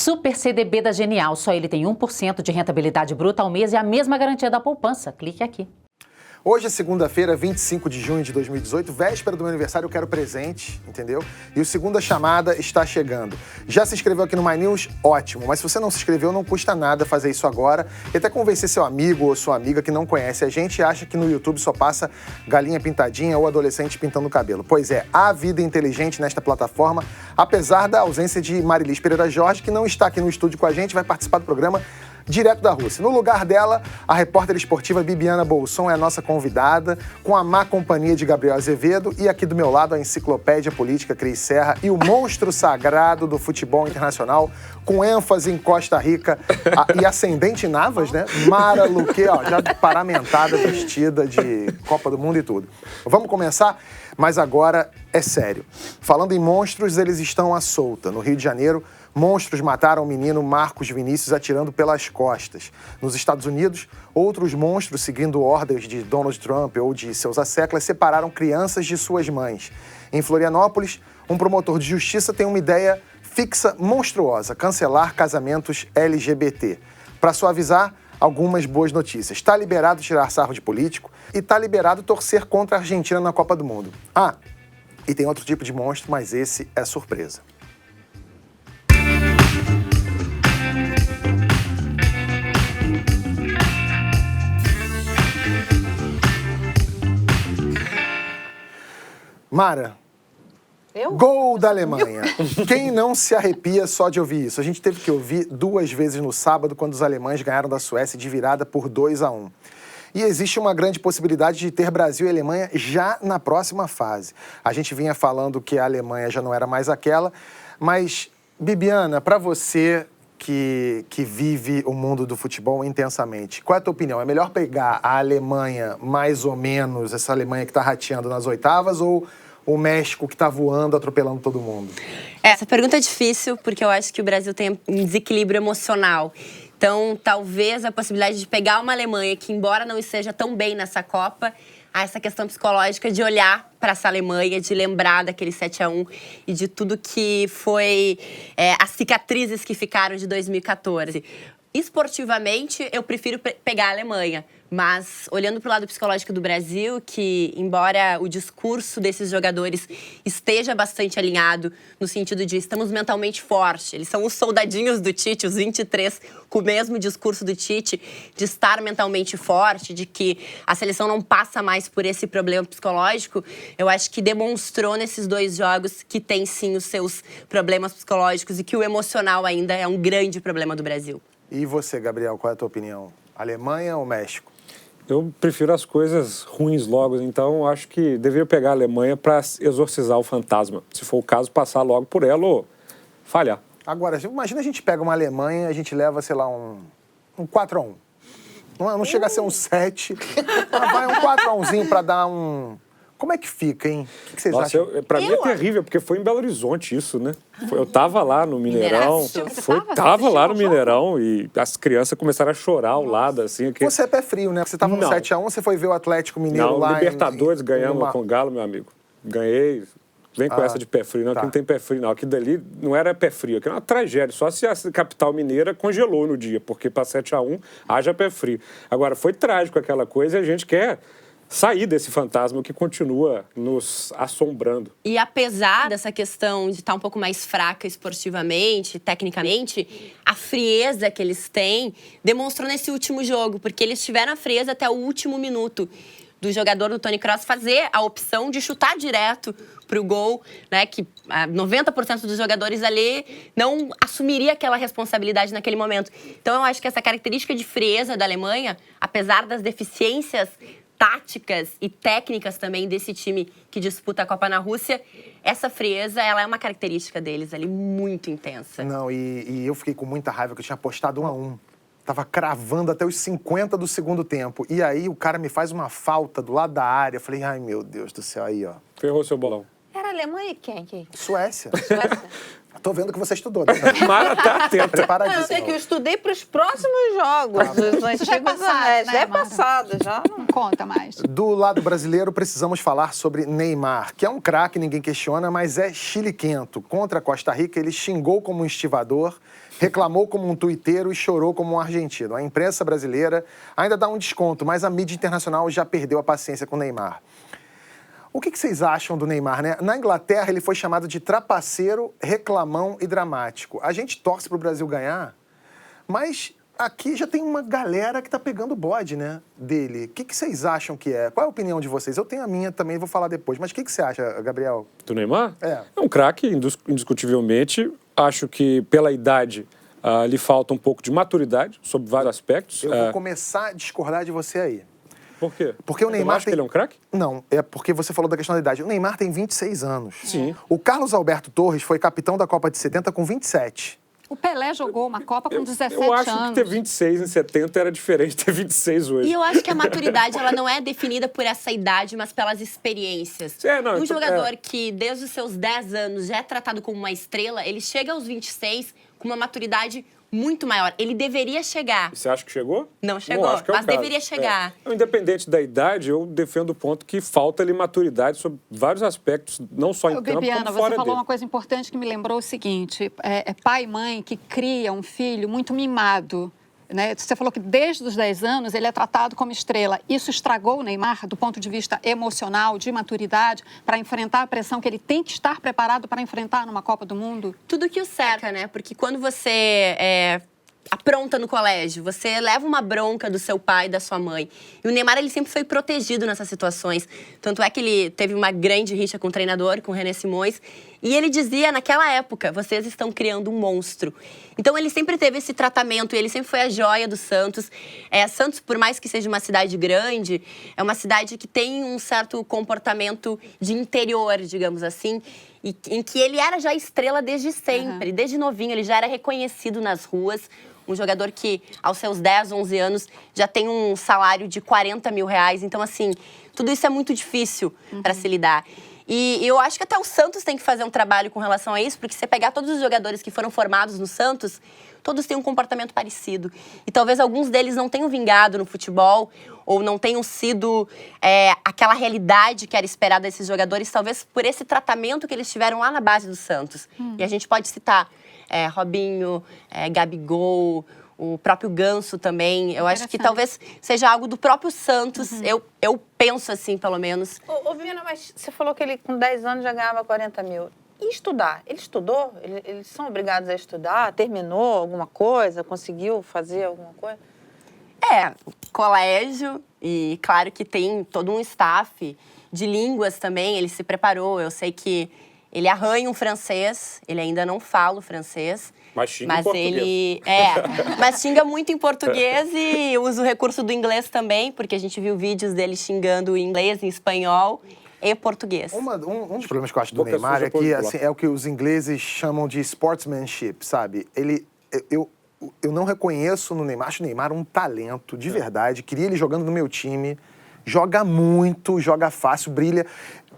Super CDB da Genial. Só ele tem 1% de rentabilidade bruta ao mês e a mesma garantia da poupança. Clique aqui. Hoje é segunda-feira, 25 de junho de 2018, véspera do meu aniversário, eu quero presente, entendeu? E o Segunda Chamada está chegando. Já se inscreveu aqui no My News? Ótimo, mas se você não se inscreveu, não custa nada fazer isso agora e até convencer seu amigo ou sua amiga que não conhece a gente e acha que no YouTube só passa galinha pintadinha ou adolescente pintando o cabelo. Pois é, há vida inteligente nesta plataforma, apesar da ausência de Marilis Pereira Jorge, que não está aqui no estúdio com a gente, vai participar do programa direto da Rússia. No lugar dela, a repórter esportiva Bibiana Bolson é a nossa convidada, com a má companhia de Gabriel Azevedo e aqui do meu lado a enciclopédia política Cris Serra e o monstro sagrado do futebol internacional, com ênfase em Costa Rica e ascendente em Navas, né? Mara Luque, ó, já paramentada, vestida de Copa do Mundo e tudo. Vamos começar? Mas agora é sério. Falando em monstros, eles estão à solta. No Rio de Janeiro, monstros mataram o menino Marcos Vinícius atirando pelas costas. Nos Estados Unidos, outros monstros, seguindo ordens de Donald Trump ou de seus asseclas, separaram crianças de suas mães. Em Florianópolis, um promotor de justiça tem uma ideia fixa monstruosa: cancelar casamentos LGBT. Para suavizar, algumas boas notícias. Está liberado tirar sarro de político e está liberado torcer contra a Argentina na Copa do Mundo. Ah, e tem outro tipo de monstro, mas esse é surpresa. Mara, gol da Alemanha. Quem não se arrepia só de ouvir isso? A gente teve que ouvir 2 vezes no sábado, quando os alemães ganharam da Suécia de virada por 2-1. E existe uma grande possibilidade de ter Brasil e Alemanha já na próxima fase. A gente vinha falando que a Alemanha já não era mais aquela, mas, Bibiana, para você que vive o mundo do futebol intensamente, qual é a tua opinião? É melhor pegar a Alemanha mais ou menos, essa Alemanha que está rateando nas oitavas, ou o México que está voando, atropelando todo mundo? Essa pergunta é difícil, porque eu acho que o Brasil tem um desequilíbrio emocional. Então, talvez a possibilidade de pegar uma Alemanha que, embora não esteja tão bem nessa Copa, há essa questão psicológica de olhar para essa Alemanha, de lembrar daquele 7-1 e de tudo que foi as cicatrizes que ficaram de 2014. Esportivamente, eu prefiro pegar a Alemanha. Mas, olhando para o lado psicológico do Brasil, que, embora o discurso desses jogadores esteja bastante alinhado, no sentido de estamos mentalmente fortes, eles são os soldadinhos do Tite, os 23, com o mesmo discurso do Tite, de estar mentalmente forte, de que a seleção não passa mais por esse problema psicológico, eu acho que demonstrou nesses 2 jogos que tem, sim, os seus problemas psicológicos e que o emocional ainda é um grande problema do Brasil. E você, Gabriel, qual é a tua opinião? Alemanha ou México? Eu prefiro as coisas ruins logo, então acho que deveria pegar a Alemanha para exorcizar o fantasma. Se for o caso, passar logo por ela ou falhar. Agora, imagina a gente pega uma Alemanha e a gente leva, sei lá, um 4-1. Não chega a ser um 7, mas vai um 4-1zinho para dar um... Como é que fica, hein? O que vocês acham? Pra mim é terrível, porque foi em Belo Horizonte isso, né? Eu tava lá no Mineirão. Tava lá no Mineirão e as crianças começaram a chorar ao lado, assim. Que... Você é pé frio, né? Você tava no 7-1, você foi ver o Atlético Mineiro lá Libertadores ganhamos com o Galo, meu amigo. Ganhei. Vem com essa de pé frio, não, que não tem pé frio, não. Aquilo dali não era pé frio, aquilo era uma tragédia. Só se a capital mineira congelou no dia, porque para 7-1 haja pé frio. Agora, foi trágico aquela coisa e a gente quer sair desse fantasma que continua nos assombrando. E apesar dessa questão de estar um pouco mais fraca esportivamente, tecnicamente, a frieza que eles têm demonstrou nesse último jogo, porque eles tiveram a frieza até o último minuto do jogador do Toni Kroos fazer a opção de chutar direto para o gol, né, que 90% dos jogadores ali não assumiria aquela responsabilidade naquele momento. Então eu acho que essa característica de frieza da Alemanha, apesar das deficiências táticas e técnicas também desse time que disputa a Copa na Rússia, essa frieza, ela é uma característica deles ali muito intensa. Não, e eu fiquei com muita raiva que eu tinha apostado 1-1. Tava cravando até os 50 do segundo tempo. E aí o cara me faz uma falta do lado da área. Eu falei, ai meu Deus do céu, aí ó. Ferrou seu bolão. Era Alemanha e quem? Suécia. Tô vendo que você estudou, né? Mara tá atenta. Preparadíssima. Eu sei que eu estudei para os próximos jogos dos antigos anéis. Já é passado, já não conta mais. Do lado brasileiro, precisamos falar sobre Neymar, que é um craque, ninguém questiona, mas é chiliquento. Contra a Costa Rica, ele xingou como um estivador reclamou como um tuiteiro e chorou como um argentino. A imprensa brasileira ainda dá um desconto, mas a mídia internacional já perdeu a paciência com o Neymar. O que vocês acham do Neymar, né? Na Inglaterra, ele foi chamado de trapaceiro, reclamão e dramático. A gente torce pro Brasil ganhar, mas aqui já tem uma galera que tá pegando o bode, né, dele. O que vocês acham que é? Qual é a opinião de vocês? Eu tenho a minha também, vou falar depois. Mas o que você acha, Gabriel? Do Neymar? É um craque, indiscutivelmente. Acho que, pela idade, lhe falta um pouco de maturidade sobre vários aspectos. Eu vou começar a discordar de você aí. Por quê? Porque o Neymar acha que ele é um craque? Não, é porque você falou da questão da idade. O Neymar tem 26 anos. Sim. O Carlos Alberto Torres foi capitão da Copa de 70 com 27. O Pelé jogou uma Copa com 17 anos. Eu acho que ter 26 em 70 era diferente de ter 26 hoje. E eu acho que a maturidade, ela não é definida por essa idade, mas pelas experiências. Um jogador que, desde os seus 10 anos, já é tratado como uma estrela, ele chega aos 26 com uma maturidade muito maior. Ele deveria chegar. Você acha que chegou? Não chegou, acho que é o mas caso. deveria chegar. Independente da idade, eu defendo o ponto que falta-lhe maturidade sobre vários aspectos, não só em campo, Bibiana, como você fora falou dele. uma coisa importante que me lembrou o seguinte, é pai e mãe que cria um filho muito mimado. Né? Você falou que desde os 10 anos ele é tratado como estrela. Isso estragou o Neymar do ponto de vista emocional, de maturidade, para enfrentar a pressão que ele tem que estar preparado para enfrentar numa Copa do Mundo? Tudo que o cerca, né? Porque quando você apronta no colégio, você leva uma bronca do seu pai e da sua mãe. E o Neymar, ele sempre foi protegido nessas situações. Tanto é que ele teve uma grande rixa com o treinador, com o René Simões. E ele dizia, naquela época, vocês estão criando um monstro. Então, ele sempre teve esse tratamento, e ele sempre foi a joia do Santos. Santos, por mais que seja uma cidade grande, é uma cidade que tem um certo comportamento de interior, digamos assim, e em que ele era já estrela desde sempre. Desde novinho, ele já era reconhecido nas ruas. Um jogador que, aos seus 10, 11 anos, já tem um salário de 40 mil reais. Então, assim, tudo isso é muito difícil para se lidar. E eu acho que até o Santos tem que fazer um trabalho com relação a isso, porque se você pegar todos os jogadores que foram formados no Santos, todos têm um comportamento parecido. E talvez alguns deles não tenham vingado no futebol, ou não tenham sido aquela realidade que era esperada desses jogadores, talvez por esse tratamento que eles tiveram lá na base do Santos. E a gente pode citar Robinho, Gabigol, o próprio Ganso também. Eu acho que talvez seja algo do próprio Santos. Eu penso assim, pelo menos. Ô, Viviana, mas você falou que ele com 10 anos já ganhava 40 mil. E estudar? Ele estudou? Eles são obrigados a estudar? Terminou alguma coisa? Conseguiu fazer alguma coisa? Colégio, e claro que tem todo um staff de línguas também. Ele se preparou. Eu sei que ele arranha um francês, ele ainda não fala o francês. Mas xinga em português. Mas xinga muito em português e usa o recurso do inglês também, porque a gente viu vídeos dele xingando em inglês, em espanhol e português. Um dos problemas que eu acho do Neymar é que assim, é o que os ingleses chamam de sportsmanship, sabe? Eu não reconheço no Neymar, acho o Neymar um talento de verdade, queria ele jogando no meu time, joga muito, joga fácil, brilha.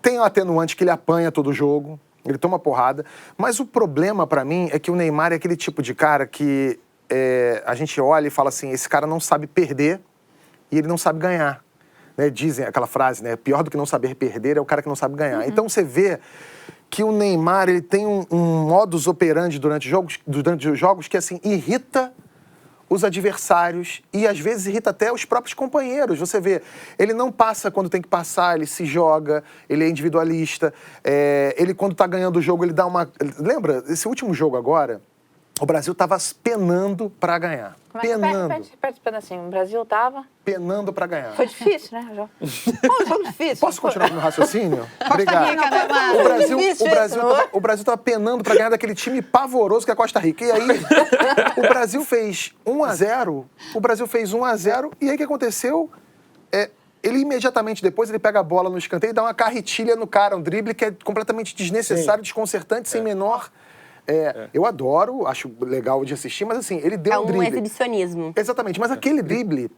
Tem um atenuante que ele apanha todo jogo, ele toma porrada, mas o problema pra mim é que o Neymar é aquele tipo de cara que a gente olha e fala assim, esse cara não sabe perder e ele não sabe ganhar. Né? Dizem aquela frase, né? Pior do que não saber perder é o cara que não sabe ganhar. Então você vê que o Neymar ele tem um modus operandi durante os jogos que assim irrita os adversários e às vezes irrita até os próprios companheiros. Você vê, ele não passa quando tem que passar, ele se joga, ele é individualista, ele quando tá ganhando o jogo, ele dá uma... Lembra, esse último jogo agora, o Brasil tava penando pra ganhar. Penando. Repete pedacinho. O Brasil tava... Penando pra ganhar. Foi difícil, né? Foi um jogo difícil. Posso continuar no meu raciocínio? Obrigado. Rica, né, Mar? O Brasil tava penando pra ganhar daquele time pavoroso que é a Costa Rica. E aí, o Brasil fez 1-0. O Brasil fez 1-0. E aí, o que aconteceu? Ele imediatamente depois, ele pega a bola no escanteio e dá uma carretilha no cara, um drible que é completamente desnecessário, desconcertante, sem menor... Eu adoro, acho legal de assistir, mas assim, ele deu um drible. É um exibicionismo. Exatamente, mas aquele drible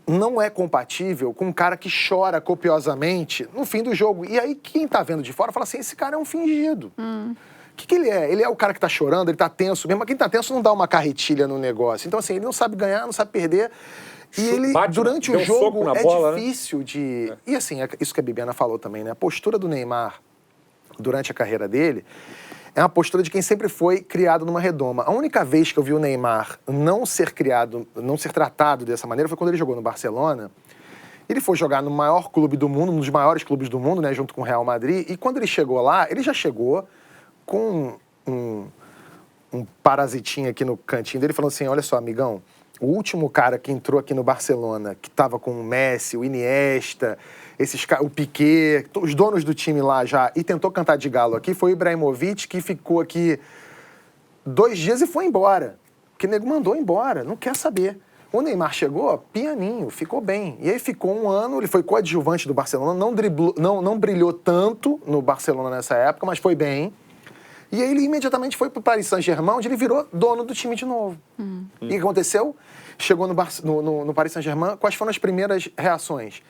não é compatível com um cara que chora copiosamente no fim do jogo. E aí, quem tá vendo de fora fala assim, esse cara é um fingido. O que ele é? Ele é o cara que tá chorando, ele tá tenso mesmo, mas quem tá tenso não dá uma carretilha no negócio. Então assim, ele não sabe ganhar, não sabe perder. E ele, durante o jogo, difícil de... E assim, isso que a Bibiana falou também, né? A postura do Neymar durante a carreira dele... é uma postura de quem sempre foi criado numa redoma. A única vez que eu vi o Neymar não ser tratado dessa maneira foi quando ele jogou no Barcelona. Ele foi jogar no maior clube do mundo, um dos maiores clubes do mundo, né, junto com o Real Madrid. E quando ele chegou lá, ele já chegou com um parasitinho aqui no cantinho dele, falando assim, olha só, amigão, o último cara que entrou aqui no Barcelona, que estava com o Messi, o Iniesta, o Piqué, os donos do time lá já, e tentou cantar de galo aqui, foi o Ibrahimovic, que ficou aqui 2 dias e foi embora. Porque o nego mandou embora, não quer saber. O Neymar chegou pianinho, ficou bem. E aí ficou 1 ano, ele foi coadjuvante do Barcelona, não brilhou tanto no Barcelona nessa época, mas foi bem. E aí ele imediatamente foi para o Paris Saint-Germain, onde ele virou dono do time de novo. E o que aconteceu? Chegou no Paris Saint-Germain, quais foram as primeiras reações?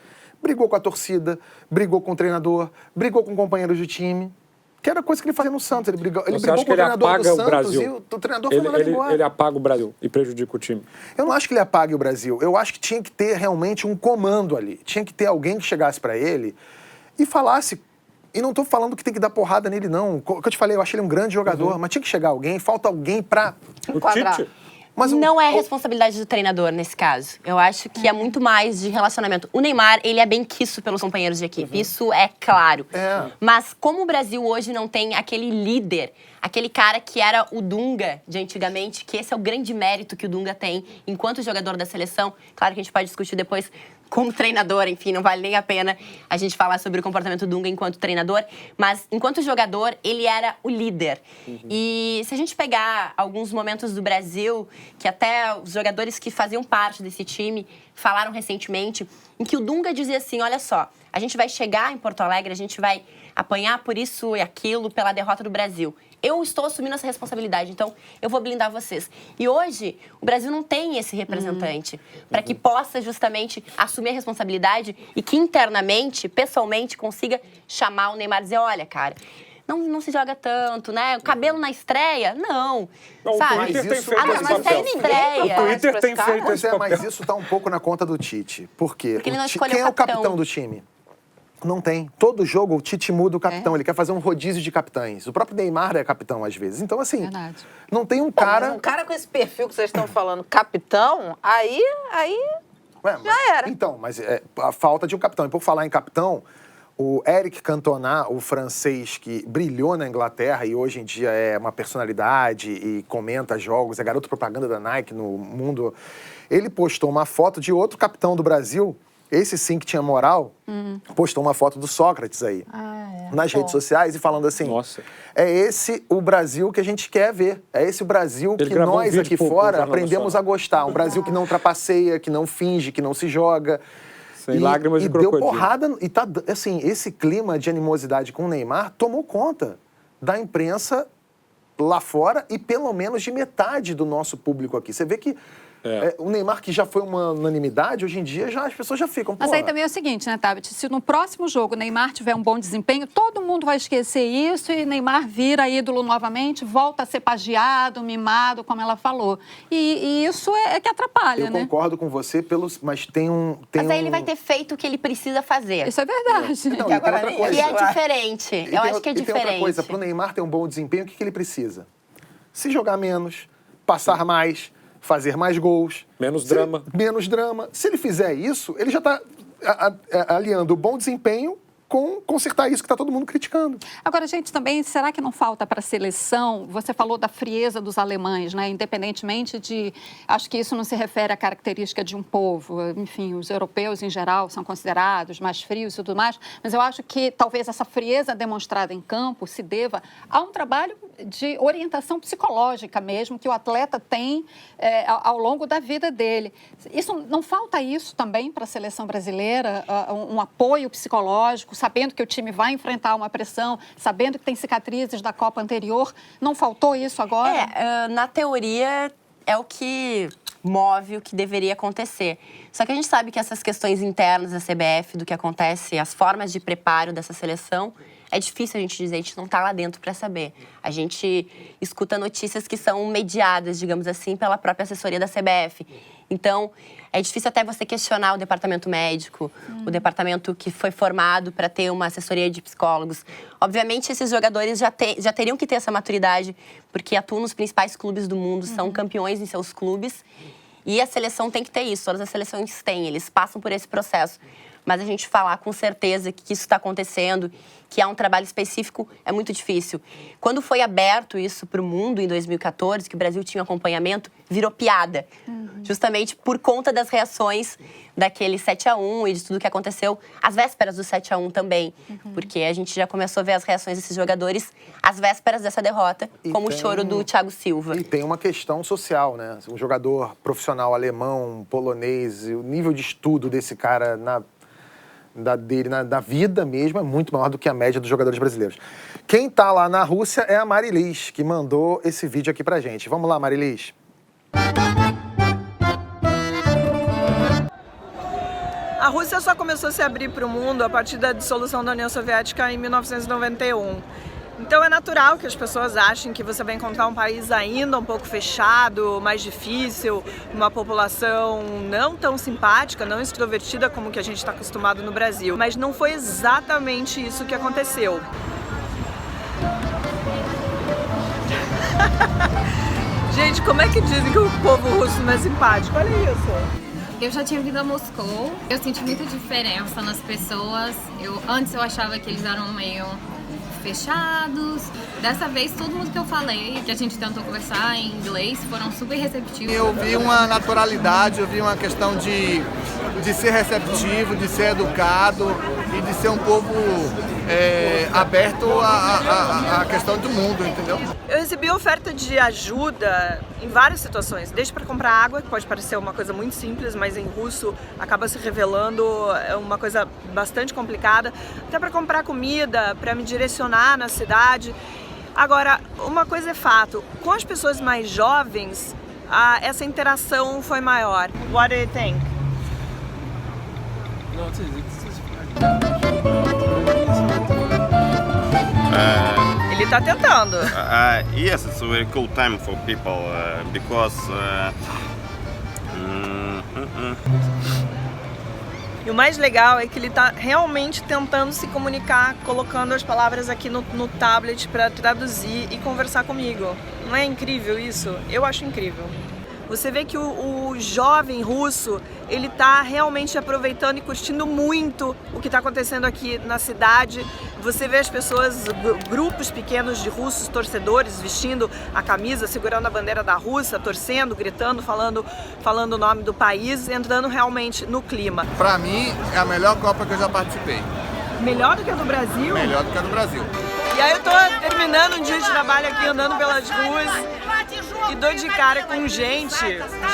Brigou com a torcida, brigou com o treinador, brigou com companheiros de time. Que era coisa que ele fazia no Santos. Ele brigou com o treinador do Santos e o treinador foi mandado embora. Ele apaga o Brasil e prejudica o time. Eu não acho que ele apague o Brasil. Eu acho que tinha que ter realmente um comando ali. Tinha que ter alguém que chegasse para ele e falasse. E não estou falando que tem que dar porrada nele, não. O que eu te falei, eu achei ele um grande jogador, mas tinha que chegar alguém, falta alguém para enquadrar. Mas não é responsabilidade do treinador nesse caso. Eu acho que é muito mais de relacionamento. O Neymar, ele é bem quisto pelos companheiros de equipe. Isso é claro. Mas como o Brasil hoje não tem aquele líder, aquele cara que era o Dunga de antigamente, que esse é o grande mérito que o Dunga tem enquanto jogador da seleção. Claro que a gente pode discutir depois como treinador, enfim, não vale nem a pena a gente falar sobre o comportamento do Dunga enquanto treinador, mas enquanto jogador, ele era o líder. E se a gente pegar alguns momentos do Brasil, que até os jogadores que faziam parte desse time falaram recentemente, em que o Dunga dizia assim, olha só, a gente vai chegar em Porto Alegre, a gente vai apanhar por isso e aquilo, pela derrota do Brasil. Eu estou assumindo essa responsabilidade, então eu vou blindar vocês. E hoje, o Brasil não tem esse representante para que possa justamente assumir a responsabilidade e que internamente, pessoalmente, consiga chamar o Neymar e dizer, olha, cara, não se joga tanto, né? O cabelo na estreia? Não. Sabe? Mas isso tem feito mas é estreia. O Twitter tem feito esse papel. Mas isso está um pouco na conta do Tite. Por quê? Porque ele não escolheu quem é o capitão do time? Não tem. Todo jogo o Tite muda o capitão. Ele quer fazer um rodízio de capitães. O próprio Neymar é capitão às vezes. Então, assim, não tem um cara... Mas um cara com esse perfil que vocês estão falando, capitão, aí já era. Então, mas a falta de um capitão. E por falar em capitão, o Eric Cantona, o francês que brilhou na Inglaterra e hoje em dia é uma personalidade e comenta jogos, é garoto propaganda da Nike no mundo, ele postou uma foto de outro capitão do Brasil, esse sim que tinha moral, postou uma foto do Sócrates aí, nas redes sociais e falando assim, é esse o Brasil que a gente quer ver, é esse o Brasil que nós aqui fora aprendemos a gostar, um Brasil que não trapaceia, que não finge, que não se joga. Sem lágrimas de crocodilo. Deu porrada, e tá, assim, esse clima de animosidade com o Neymar tomou conta da imprensa lá fora e pelo menos de metade do nosso público aqui. Você vê que o Neymar, que já foi uma unanimidade, hoje em dia as pessoas já ficam... Mas aí também é o seguinte, né, Tabet? Se no próximo jogo o Neymar tiver um bom desempenho, todo mundo vai esquecer isso e Neymar vira ídolo novamente, volta a ser pagiado, mimado, como ela falou. E isso é que atrapalha, né? Eu concordo com você, mas tem um... Mas aí ele vai ter feito o que ele precisa fazer. Isso é verdade. Não, e tem outra coisa. E é diferente. Eu acho que é diferente. E tem outra coisa, para o Neymar ter um bom desempenho, o que ele precisa? Se jogar menos, passar mais, fazer mais gols. Menos drama. Menos drama. Se ele fizer isso, ele já está aliando o bom desempenho com consertar isso que está todo mundo criticando. Agora, gente, também, será que não falta para a seleção? Você falou da frieza dos alemães, né? Independentemente de... Acho que isso não se refere à característica de um povo. Enfim, os europeus, em geral, são considerados mais frios e tudo mais. Mas eu acho que talvez essa frieza demonstrada em campo se deva a um trabalho de orientação psicológica mesmo, que o atleta tem ao longo da vida dele. Não falta isso também para a seleção brasileira? Um apoio psicológico, sabendo que o time vai enfrentar uma pressão, sabendo que tem cicatrizes da Copa anterior. Não faltou isso agora? Na teoria, é o que move o que deveria acontecer. Só que a gente sabe que essas questões internas da CBF, do que acontece, as formas de preparo dessa seleção, é difícil a gente dizer, a gente não está lá dentro para saber. A gente escuta notícias que são mediadas, digamos assim, pela própria assessoria da CBF. Então, é difícil até você questionar o departamento médico, o departamento que foi formado para ter uma assessoria de psicólogos. Obviamente, esses jogadores já teriam que ter essa maturidade, porque atuam nos principais clubes do mundo, são campeões em seus clubes. E a seleção tem que ter isso, todas as seleções têm, eles passam por esse processo. Mas a gente falar com certeza que isso está acontecendo, que há um trabalho específico, é muito difícil. Quando foi aberto isso para o mundo em 2014, que o Brasil tinha acompanhamento, virou piada. Justamente por conta das reações daquele 7-1 e de tudo que aconteceu às vésperas do 7-1 também. Porque a gente já começou a ver as reações desses jogadores às vésperas dessa derrota, como o choro do Thiago Silva. E tem uma questão social, né? Um jogador profissional alemão, polonês, o nível de estudo desse cara na vida mesmo é muito maior do que a média dos jogadores brasileiros. Quem tá lá na Rússia é a Marilis, que mandou esse vídeo aqui pra gente. Vamos lá, Marilis. A Rússia só começou a se abrir para o mundo a partir da dissolução da União Soviética em 1991. Então é natural que as pessoas achem que você vai encontrar um país ainda um pouco fechado, mais difícil, uma população não tão simpática, não extrovertida como que a gente está acostumado no Brasil. Mas não foi exatamente isso que aconteceu. Gente, como é que dizem que o povo russo não é simpático? Olha isso. Eu já tinha vindo a Moscou, eu senti muita diferença nas pessoas. Antes eu achava que eles eram meio fechados. Dessa vez, todo mundo que eu falei, que a gente tentou conversar em inglês, foram super receptivos. Eu vi uma naturalidade, eu vi uma questão de ser receptivo, de ser educado e de ser um povo aberto à questão do mundo, entendeu? Eu recebi oferta de ajuda em várias situações, desde para comprar água, que pode parecer uma coisa muito simples, mas em russo acaba se revelando uma coisa bastante complicada, até para comprar comida, para me direcionar na cidade. Agora, uma coisa é fato, com as pessoas mais jovens, essa interação foi maior. What do you think? Ele tá tentando. Yes, it's a very cool time for people because E o mais legal é que ele tá realmente tentando se comunicar, colocando as palavras aqui no tablet para traduzir e conversar comigo. Não é incrível isso? Eu acho incrível. Você vê que o jovem russo, ele tá realmente aproveitando e curtindo muito o que está acontecendo aqui na cidade. Você vê as pessoas, grupos pequenos de russos torcedores vestindo a camisa, segurando a bandeira da Rússia, torcendo, gritando, falando o nome do país, entrando realmente no clima. Pra mim, é a melhor Copa que eu já participei. Melhor do que a do Brasil? Melhor do que a do Brasil. E aí eu tô terminando um dia de trabalho aqui, andando pelas ruas e dou de cara com gente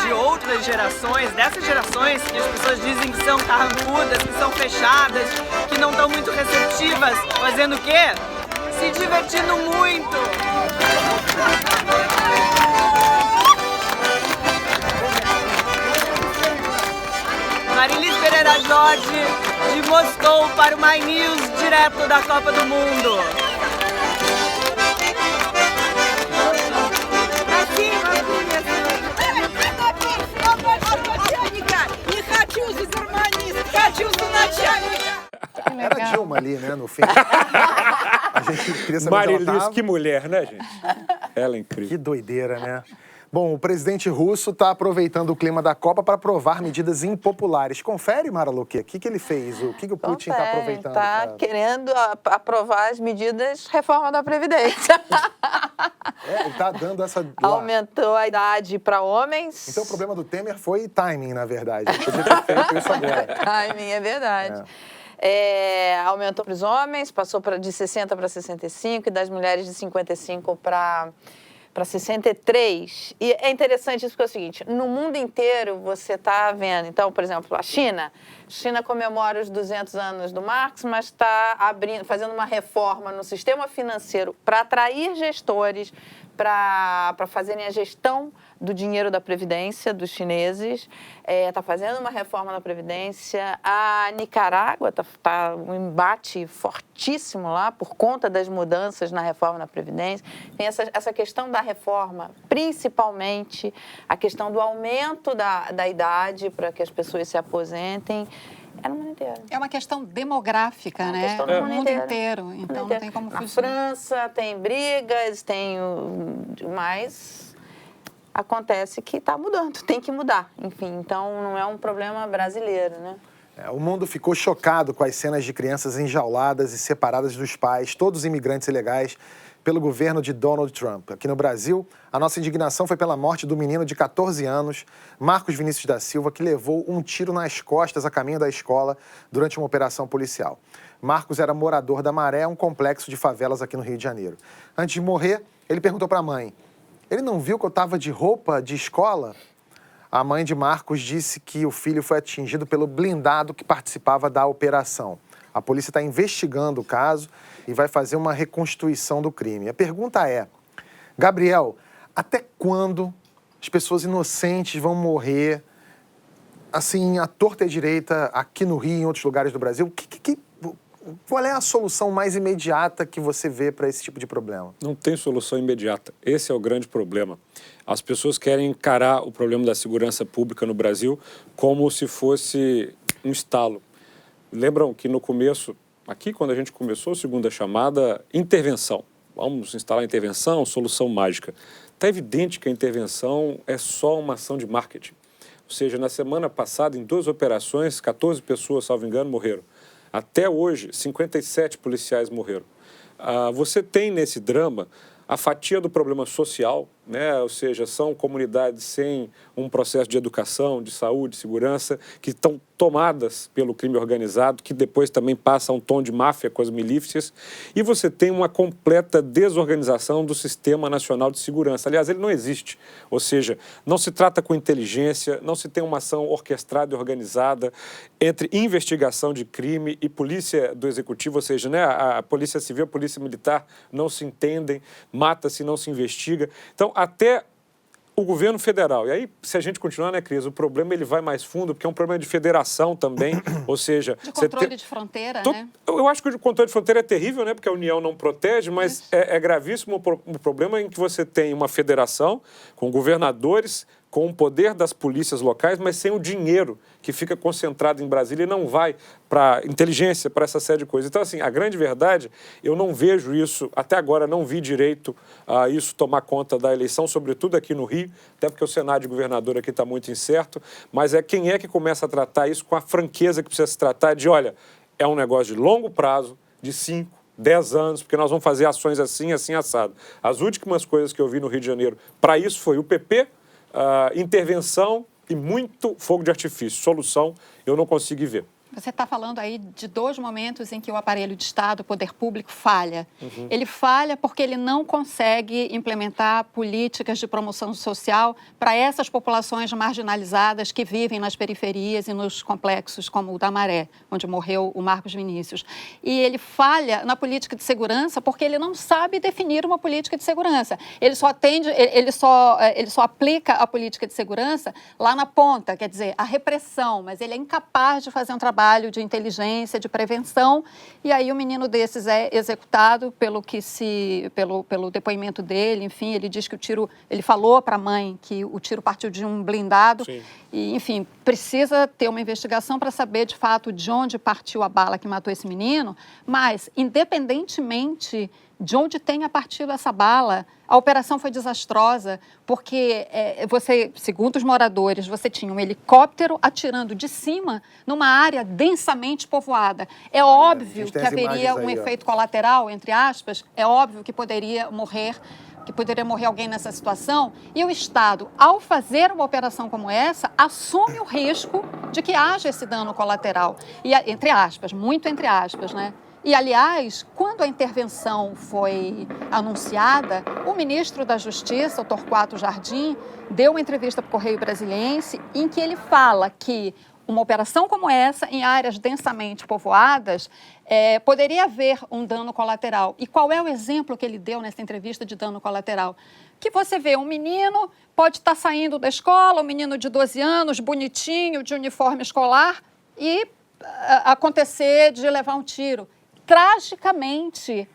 de outras gerações, dessas gerações que as pessoas dizem que são carrancudas, que são fechadas, que não estão muito receptivas, fazendo o quê? Se divertindo muito! Marilis Pereira Jorge, de Moscou para o My News, direto da Copa do Mundo. Era Dilma ali, né, no fim. A gente queria saber Marilis, que mulher, né, gente? Ela é incrível. Que doideira, né? Bom, o presidente russo está aproveitando o clima da Copa para aprovar medidas impopulares. Confere, Mara Luque, o que ele fez? O que o Putin está aproveitando? Está querendo aprovar as medidas reforma da Previdência. Ele está dando essa... Aumentou a idade para homens. Então o problema do Temer foi timing, na verdade. Ele podia ter feito isso agora. Timing, é verdade. Aumentou para os homens, passou de 60 para 65 e das mulheres de 55 para 63. E é interessante isso porque é o seguinte, no mundo inteiro você está vendo, então, por exemplo, a China comemora os 200 anos do Marx, mas está fazendo uma reforma no sistema financeiro para atrair gestores, para fazerem a gestão do dinheiro da Previdência dos chineses, está fazendo uma reforma da Previdência. A Nicarágua está um embate fortíssimo lá por conta das mudanças na reforma da Previdência. Tem essa questão da reforma, principalmente a questão do aumento da idade para que as pessoas se aposentem. É no mundo inteiro. É uma questão demográfica, né? No mundo inteiro. Então não tem como fugir. Na França tem brigas, mas acontece que está mudando, tem que mudar. Enfim, então não é um problema brasileiro, né? O mundo ficou chocado com as cenas de crianças enjauladas e separadas dos pais, todos imigrantes ilegais, pelo governo de Donald Trump. Aqui no Brasil, a nossa indignação foi pela morte do menino de 14 anos, Marcos Vinícius da Silva, que levou um tiro nas costas a caminho da escola durante uma operação policial. Marcos era morador da Maré, um complexo de favelas aqui no Rio de Janeiro. Antes de morrer, ele perguntou para a mãe: ele não viu que eu estava de roupa de escola? A mãe de Marcos disse que o filho foi atingido pelo blindado que participava da operação. A polícia está investigando o caso e vai fazer uma reconstituição do crime. A pergunta é: Gabriel, até quando as pessoas inocentes vão morrer, assim, à torta e à direita, aqui no Rio e em outros lugares do Brasil? Qual é a solução mais imediata que você vê para esse tipo de problema? Não tem solução imediata. Esse é o grande problema. As pessoas querem encarar o problema da segurança pública no Brasil como se fosse um estalo. Lembram que no começo, aqui quando a gente começou a segunda chamada, intervenção. Vamos instalar intervenção, solução mágica. Está evidente que a intervenção é só uma ação de marketing. Ou seja, na semana passada, em 2 operações, 14 pessoas, salvo engano, morreram. Até hoje, 57 policiais morreram. Você tem nesse drama a fatia do problema social, né? Ou seja, são comunidades sem um processo de educação, de saúde, de segurança, que estão tomadas pelo crime organizado, que depois também passa a um tom de máfia com as milícias. E você tem uma completa desorganização do Sistema Nacional de Segurança. Aliás, ele não existe. Ou seja, não se trata com inteligência, não se tem uma ação orquestrada e organizada entre investigação de crime e polícia do executivo, ou seja, né, a polícia civil, a polícia militar não se entendem, mata-se, não se investiga. Então, até o governo federal, e aí, se a gente continuar, né, Cris, o problema ele vai mais fundo, porque é um problema de federação também, ou seja... De controle de fronteira, né? Eu acho que o controle de fronteira é terrível, né, porque a União não protege, mas é gravíssimo o problema em que você tem uma federação com governadores, com o poder das polícias locais, mas sem o dinheiro que fica concentrado em Brasília e não vai para inteligência, para essa série de coisas. Então, assim, a grande verdade, eu não vejo isso, até agora não vi direito a isso tomar conta da eleição, sobretudo aqui no Rio, até porque o cenário de governador aqui está muito incerto, mas quem é que começa a tratar isso com a franqueza que precisa se tratar de, olha, é um negócio de longo prazo, de 5, 10 anos, porque nós vamos fazer ações assim, assim, assado. As últimas coisas que eu vi no Rio de Janeiro, para isso foi o PP, intervenção e muito fogo de artifício. Solução, eu não consigo ver. Você está falando aí de 2 momentos em que o aparelho de Estado, o poder público, falha. Ele falha porque ele não consegue implementar políticas de promoção social para essas populações marginalizadas que vivem nas periferias e nos complexos como o da Maré, onde morreu o Marcos Vinícius. E ele falha na política de segurança porque ele não sabe definir uma política de segurança. Ele só aplica a política de segurança lá na ponta, quer dizer, a repressão, mas ele é incapaz de fazer um trabalho de inteligência, de prevenção, e aí o menino desses é executado pelo depoimento dele, enfim, ele diz que ele falou para a mãe que o tiro partiu de um blindado. Sim. E, enfim, precisa ter uma investigação para saber, de fato, de onde partiu a bala que matou esse menino, mas, independentemente de onde tenha partido essa bala, a operação foi desastrosa, porque segundo os moradores, você tinha um helicóptero atirando de cima numa área densamente povoada. É óbvio que haveria um efeito colateral, entre aspas, é óbvio que poderia morrer alguém nessa situação, e o Estado, ao fazer uma operação como essa, assume o risco de que haja esse dano colateral. E, entre aspas, muito entre aspas, né? E, aliás, quando a intervenção foi anunciada, o ministro da Justiça, o Torquato Jardim, deu uma entrevista para o Correio Brasiliense em que ele fala que uma operação como essa, em áreas densamente povoadas, poderia haver um dano colateral. E qual é o exemplo que ele deu nessa entrevista de dano colateral? Que você vê um menino, pode estar saindo da escola, um menino de 12 anos, bonitinho, de uniforme escolar, e acontecer de levar um tiro. Tragicamente,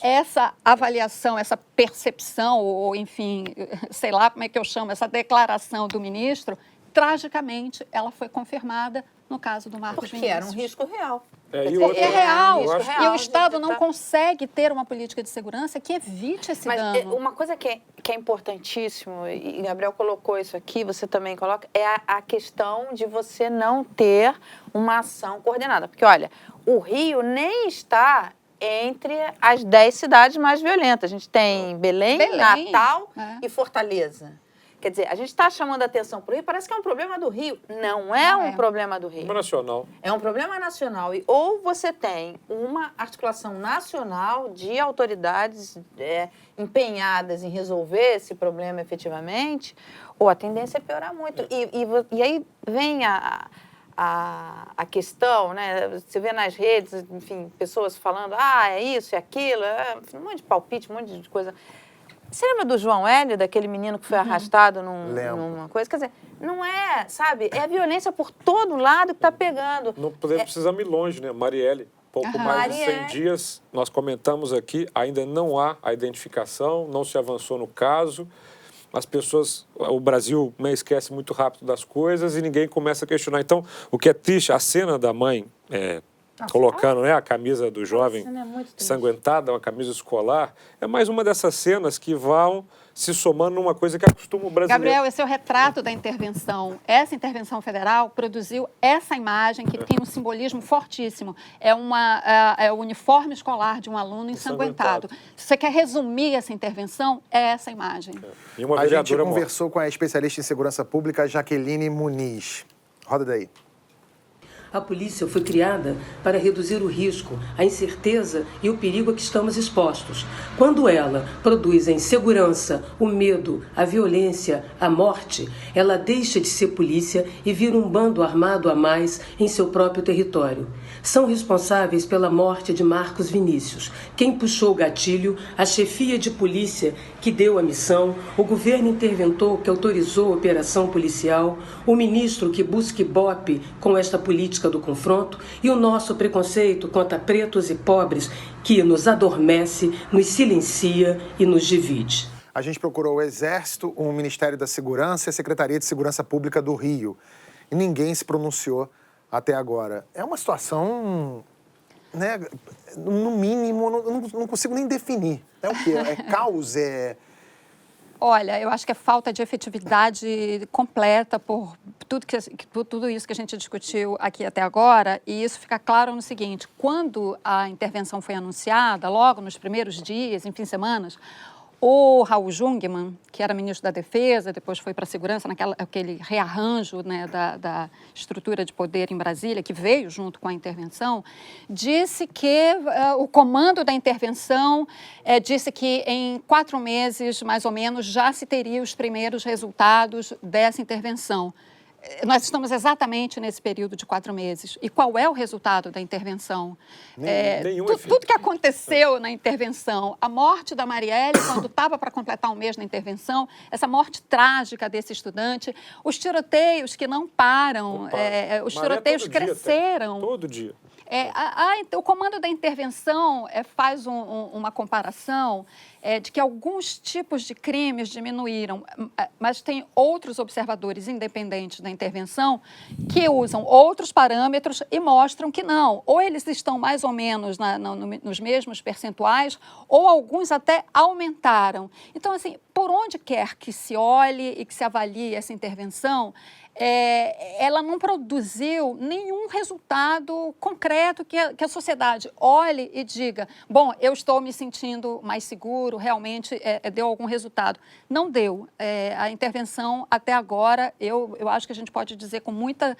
essa avaliação, essa percepção, ou enfim, sei lá como é que eu chamo, essa declaração do ministro, tragicamente, ela foi confirmada no caso do Marcos Vinícius. Porque era um risco real. É real. E o Estado não consegue ter uma política de segurança que evite esse dano. Uma coisa que é importantíssimo, e Gabriel colocou isso aqui, você também coloca, é a questão de você não ter uma ação coordenada. Porque, olha, o Rio nem está entre as 10 cidades mais violentas. A gente tem Belém, Natal e Fortaleza. Quer dizer, a gente está chamando a atenção para o Rio, parece que é um problema do Rio. Não é um problema do Rio. É nacional. É um problema nacional. E ou você tem uma articulação nacional de autoridades empenhadas em resolver esse problema efetivamente, ou a tendência é piorar muito. E aí vem a questão, né? Você vê nas redes, enfim, pessoas falando, é isso, é aquilo, um monte de palpite, um monte de coisa. Você lembra do João Hélio, daquele menino que foi arrastado numa coisa? Quer dizer, não é, sabe? É a violência por todo lado que está pegando. Não precisamos ir longe, né? Marielle, pouco mais de 100 dias, nós comentamos aqui, ainda não há a identificação, não se avançou no caso. As pessoas, o Brasil esquece muito rápido das coisas e ninguém começa a questionar. Então, o que é triste, a cena da mãe colocando a camisa do jovem ensanguentada, uma camisa escolar, é mais uma dessas cenas que vão se somando numa coisa que acostuma o brasileiro. Gabriel, esse é o retrato da intervenção. Essa intervenção federal produziu essa imagem que tem um simbolismo fortíssimo. É o uniforme escolar de um aluno ensanguentado. Se você quer resumir essa intervenção, é essa imagem. E uma a gente conversou com a especialista em segurança pública, Jaqueline Muniz. Roda daí. A polícia foi criada para reduzir o risco, a incerteza e o perigo a que estamos expostos. Quando ela produz a insegurança, o medo, a violência, a morte, ela deixa de ser polícia e vira um bando armado a mais em seu próprio território. São responsáveis pela morte de Marcos Vinícius. Quem puxou o gatilho, a chefia de polícia que deu a missão, o governo interventor que autorizou a operação policial, o ministro que busca ibope com esta política do confronto e o nosso preconceito contra pretos e pobres que nos adormece, nos silencia e nos divide. A gente procurou o Exército, o Ministério da Segurança e a Secretaria de Segurança Pública do Rio. E ninguém se pronunciou até agora. É uma situação, né, no mínimo, não consigo nem definir. É o quê? É caos? Olha, eu acho que é falta de efetividade completa por tudo isso que a gente discutiu aqui até agora, e isso fica claro no seguinte: quando a intervenção foi anunciada, logo nos primeiros dias, enfim, semanas, o Raul Jungmann, que era ministro da Defesa, depois foi para a Segurança, aquele rearranjo, né, da estrutura de poder em Brasília, que veio junto com a intervenção, disse que o comando da intervenção disse que em 4 meses, mais ou menos, já se teria os primeiros resultados dessa intervenção. Nós estamos exatamente nesse período de 4 meses. E qual é o resultado da intervenção? Tudo que aconteceu na intervenção, a morte da Marielle, quando estava para completar 1 mês na intervenção, essa morte trágica desse estudante, os tiroteios que não param, os tiroteios cresceram. Todo dia. O comando da intervenção faz uma comparação de que alguns tipos de crimes diminuíram, mas tem outros observadores independentes da intervenção que usam outros parâmetros e mostram que não. Ou eles estão mais ou menos nos mesmos percentuais, ou alguns até aumentaram. Então, assim, por onde quer que se olhe e que se avalie essa intervenção, ela não produziu nenhum resultado concreto que a sociedade olhe e diga, bom, eu estou me sentindo mais seguro, realmente deu algum resultado. Não deu. A intervenção, até agora, eu acho que a gente pode dizer com muita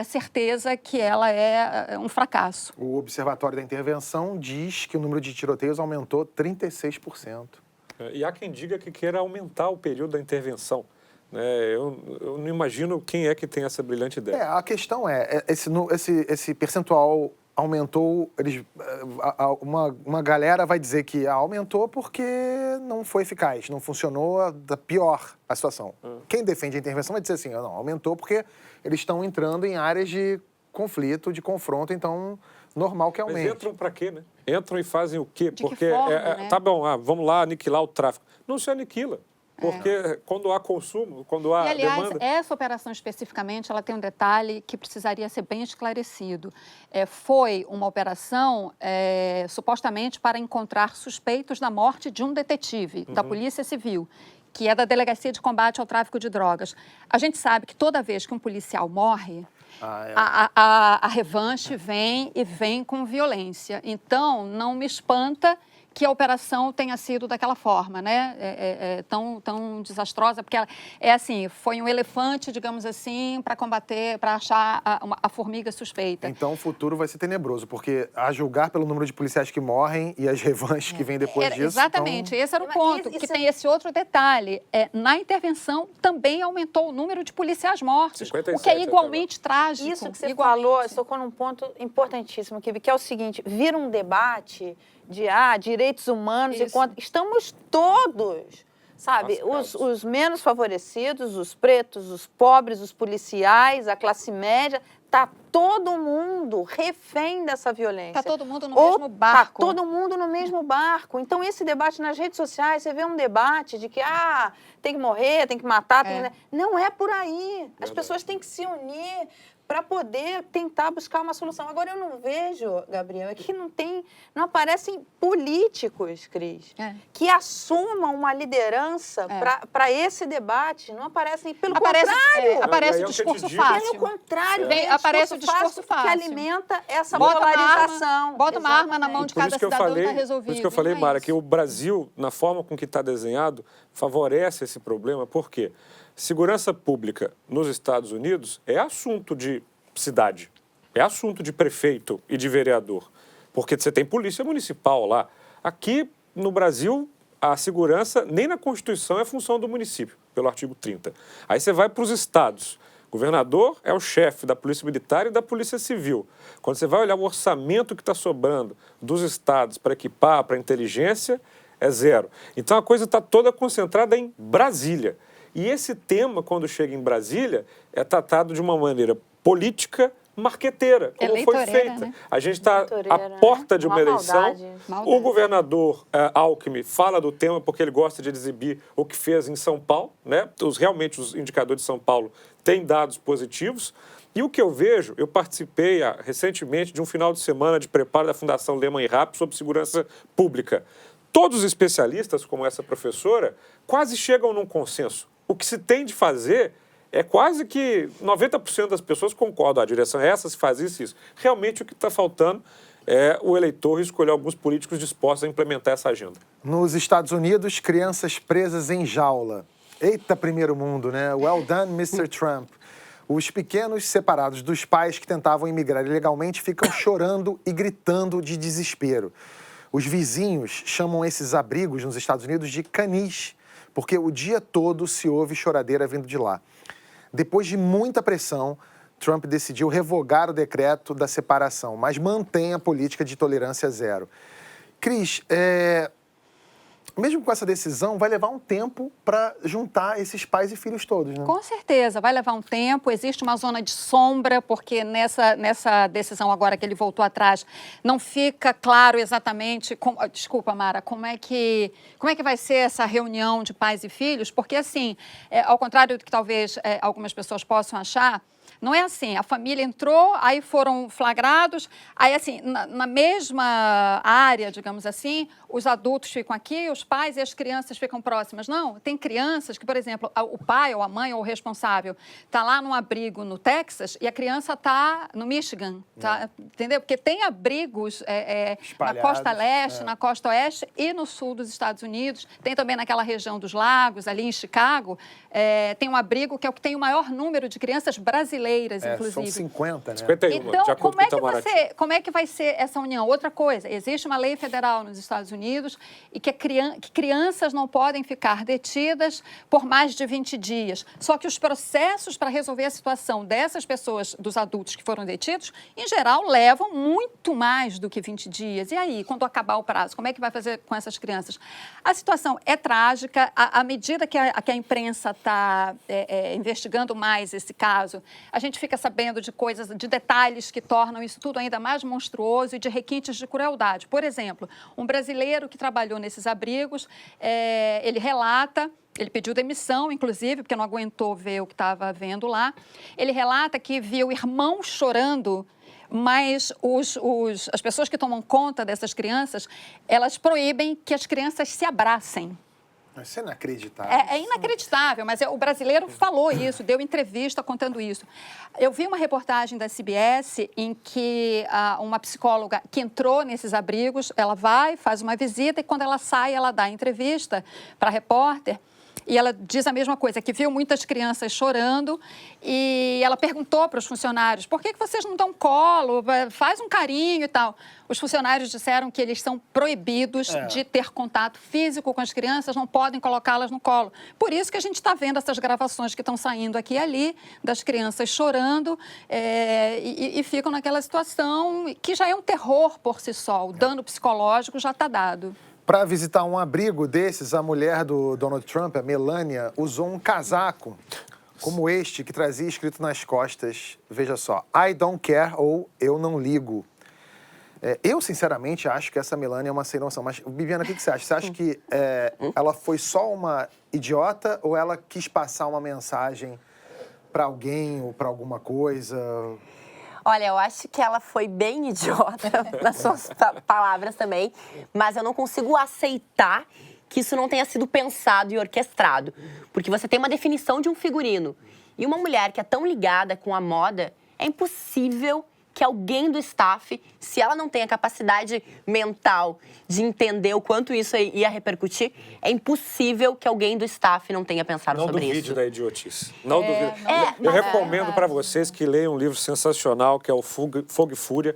certeza que ela é um fracasso. O Observatório da Intervenção diz que o número de tiroteios aumentou 36%. E há quem diga que queira aumentar o período da intervenção. Eu não imagino quem é que tem essa brilhante ideia. A questão esse percentual aumentou, uma galera vai dizer que aumentou porque não foi eficaz, não funcionou, pior a situação. Quem defende a intervenção vai dizer assim, não, aumentou porque eles estão entrando em áreas de conflito, de confronto, então normal que aumente. Mas entram para quê, né? Entram e fazem o quê? De porque que forma, né? Tá bom, vamos lá aniquilar o tráfico. Não se aniquila. Porque quando há consumo, quando há aliás, demanda... essa operação especificamente, ela tem um detalhe que precisaria ser bem esclarecido. Foi uma operação supostamente para encontrar suspeitos da morte de um detetive da Polícia Civil, que é da Delegacia de Combate ao Tráfico de Drogas. A gente sabe que toda vez que um policial morre, a revanche vem com violência. Então, não me espanta que a operação tenha sido daquela forma, né? Tão desastrosa, porque ela, foi um elefante, digamos assim, para combater, para achar a formiga suspeita. Então o futuro vai ser tenebroso, porque a julgar pelo número de policiais que morrem e as revanches que vêm depois disso... Exatamente, esse era o ponto, que tem esse outro detalhe. Na intervenção também aumentou o número de policiais mortos, 57, o que é igualmente trágico. Isso que você falou, você tocou num ponto importantíssimo, que é o seguinte, vira um debate de direitos humanos e contra... Estamos todos, sabe? Os menos favorecidos, os pretos, os pobres, os policiais, a classe média, tá todo mundo refém dessa violência. Tá todo mundo no mesmo barco. Tá todo mundo no mesmo barco. Então, esse debate nas redes sociais, você vê um debate de que, tem que morrer, tem que matar, não é por aí. As pessoas têm que se unir para poder tentar buscar uma solução. Agora, eu não vejo, Gabriel, que não aparecem políticos, Cris, que assumam uma liderança para esse debate. Não aparecem, pelo contrário. Aparece o discurso fácil. Pelo contrário, aparece o discurso fácil. Que alimenta essa polarização. Bota uma arma na mão de cada cidadão e está resolvido. Por isso que eu falei, Mara, que o Brasil, na forma com que está desenhado, favorece esse problema. Por quê? Segurança pública nos Estados Unidos é assunto de cidade, é assunto de prefeito e de vereador, porque você tem polícia municipal lá. Aqui, no Brasil, a segurança, nem na Constituição, é função do município, pelo artigo 30. Aí você vai para os estados. O governador é o chefe da Polícia Militar e da Polícia Civil. Quando você vai olhar o orçamento que está sobrando dos estados para equipar, para inteligência, é zero. Então, a coisa está toda concentrada em Brasília. E esse tema, quando chega em Brasília, é tratado de uma maneira política, marqueteira, como foi feita. Né? A gente está à porta de uma eleição. Maldade. O governador Alckmin fala do tema porque ele gosta de exibir o que fez em São Paulo. Né? Realmente, os indicadores de São Paulo têm dados positivos. E o que eu vejo, eu participei recentemente de um final de semana de preparo da Fundação Lehman Rapp sobre segurança pública. Todos os especialistas, como essa professora, quase chegam num consenso. O que se tem de fazer é quase que 90% das pessoas concordam. A direção é essa, se faz isso. Realmente o que está faltando é o eleitor escolher alguns políticos dispostos a implementar essa agenda. Nos Estados Unidos, crianças presas em jaula. Eita, primeiro mundo, né? Well done, Mr. Trump. Os pequenos separados dos pais que tentavam imigrar ilegalmente ficam chorando e gritando de desespero. Os vizinhos chamam esses abrigos nos Estados Unidos de canis, porque o dia todo se ouve choradeira vindo de lá. Depois de muita pressão, Trump decidiu revogar o decreto da separação, mas mantém a política de tolerância zero. Cris, mesmo com essa decisão, vai levar um tempo para juntar esses pais e filhos todos, né? Com certeza, vai levar um tempo. Existe uma zona de sombra, porque nessa decisão agora que ele voltou atrás, não fica claro exatamente... Desculpa, Mara, como é que vai ser essa reunião de pais e filhos? Porque, assim, ao contrário do que talvez algumas pessoas possam achar, não é assim, a família entrou, aí foram flagrados, aí assim, na mesma área, digamos assim, os adultos ficam aqui, os pais e as crianças ficam próximas. Não, tem crianças que, por exemplo, o pai ou a mãe ou o responsável está lá num abrigo no Texas e a criança está no Michigan, tá? Entendeu? Porque tem abrigos na costa leste, na costa oeste e no sul dos Estados Unidos, tem também naquela região dos lagos, ali em Chicago, tem um abrigo que é o que tem o maior número de crianças brasileiras brasileiras, inclusive. São 50, né? 51, Então, de acordo como é que vai ser essa união? Outra coisa, existe uma lei federal nos Estados Unidos e que crianças não podem ficar detidas por mais de 20 dias. Só que os processos para resolver a situação dessas pessoas, dos adultos que foram detidos, em geral, levam muito mais do que 20 dias. E aí, quando acabar o prazo, como é que vai fazer com essas crianças? A situação é trágica. À medida que a imprensa está investigando mais esse caso, a gente fica sabendo de coisas, de detalhes que tornam isso tudo ainda mais monstruoso e de requintes de crueldade. Por exemplo, um brasileiro que trabalhou nesses abrigos, ele relata, ele pediu demissão, inclusive, porque não aguentou ver o que estava vendo lá. Ele relata que viu irmãos chorando, mas as pessoas que tomam conta dessas crianças, elas proíbem que as crianças se abracem. Isso é inacreditável. É inacreditável, mas o brasileiro falou isso, deu entrevista contando isso. Eu vi uma reportagem da CBS em que uma psicóloga que entrou nesses abrigos, ela faz uma visita e quando ela sai, ela dá entrevista para a repórter. E ela diz a mesma coisa, que viu muitas crianças chorando e ela perguntou para os funcionários, por que vocês não dão colo, faz um carinho e tal. Os funcionários disseram que eles são proibidos de ter contato físico com as crianças, não podem colocá-las no colo. Por isso que a gente está vendo essas gravações que estão saindo aqui e ali, das crianças chorando e ficam naquela situação que já é um terror por si só. O dano psicológico já está dado. Para visitar um abrigo desses, a mulher do Donald Trump, a Melania, usou um casaco como este, que trazia escrito nas costas, veja só, I don't care ou eu não ligo. Eu, sinceramente, acho que essa Melania é uma sem noção. Mas, Bibiana, o que você acha? Você acha que ela foi só uma idiota ou ela quis passar uma mensagem para alguém ou para alguma coisa? Olha, eu acho que ela foi bem idiota nas suas palavras também, mas eu não consigo aceitar que isso não tenha sido pensado e orquestrado. Porque você tem uma definição de um figurino. E uma mulher que é tão ligada com a moda, é impossível que alguém do staff, se ela não tem a capacidade mental de entender o quanto isso ia repercutir, é impossível que alguém do staff não tenha pensado sobre isso. Não duvide da idiotice. Não duvide. Eu recomendo para vocês que leiam um livro sensacional, que é o Fogo e Fúria,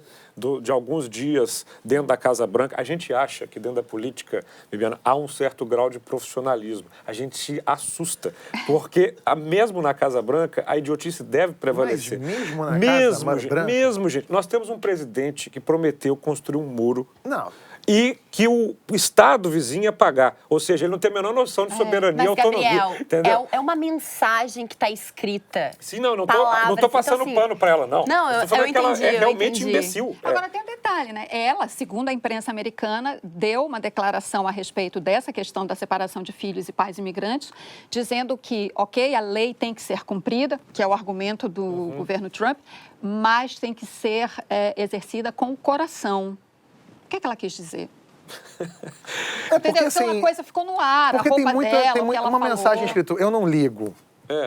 de alguns dias dentro da Casa Branca. A gente acha que dentro da política, Bibiana, há um certo grau de profissionalismo. A gente se assusta, porque mesmo na Casa Branca, a idiotice deve prevalecer. Mas mesmo na Casa Branca? Mesmo, gente. Nós temos um presidente que prometeu construir um muro. Não. E que o Estado vizinho ia pagar. Ou seja, ele não tem a menor noção de soberania e autonomia. Gabriel, entendeu? É uma mensagem que está escrita. Sim, não tô passando pano para ela, não. Não, eu tô falando que ela é realmente imbecil. Agora, tem um detalhe, né? Ela, segundo a imprensa americana, deu uma declaração a respeito dessa questão da separação de filhos e pais imigrantes, dizendo que, ok, a lei tem que ser cumprida, que é o argumento do governo Trump, mas tem que ser exercida com o coração. O que é que ela quis dizer? Entendeu? Assim, então, a coisa ficou no ar, a roupa dela, tem uma mensagem escrita, eu não ligo.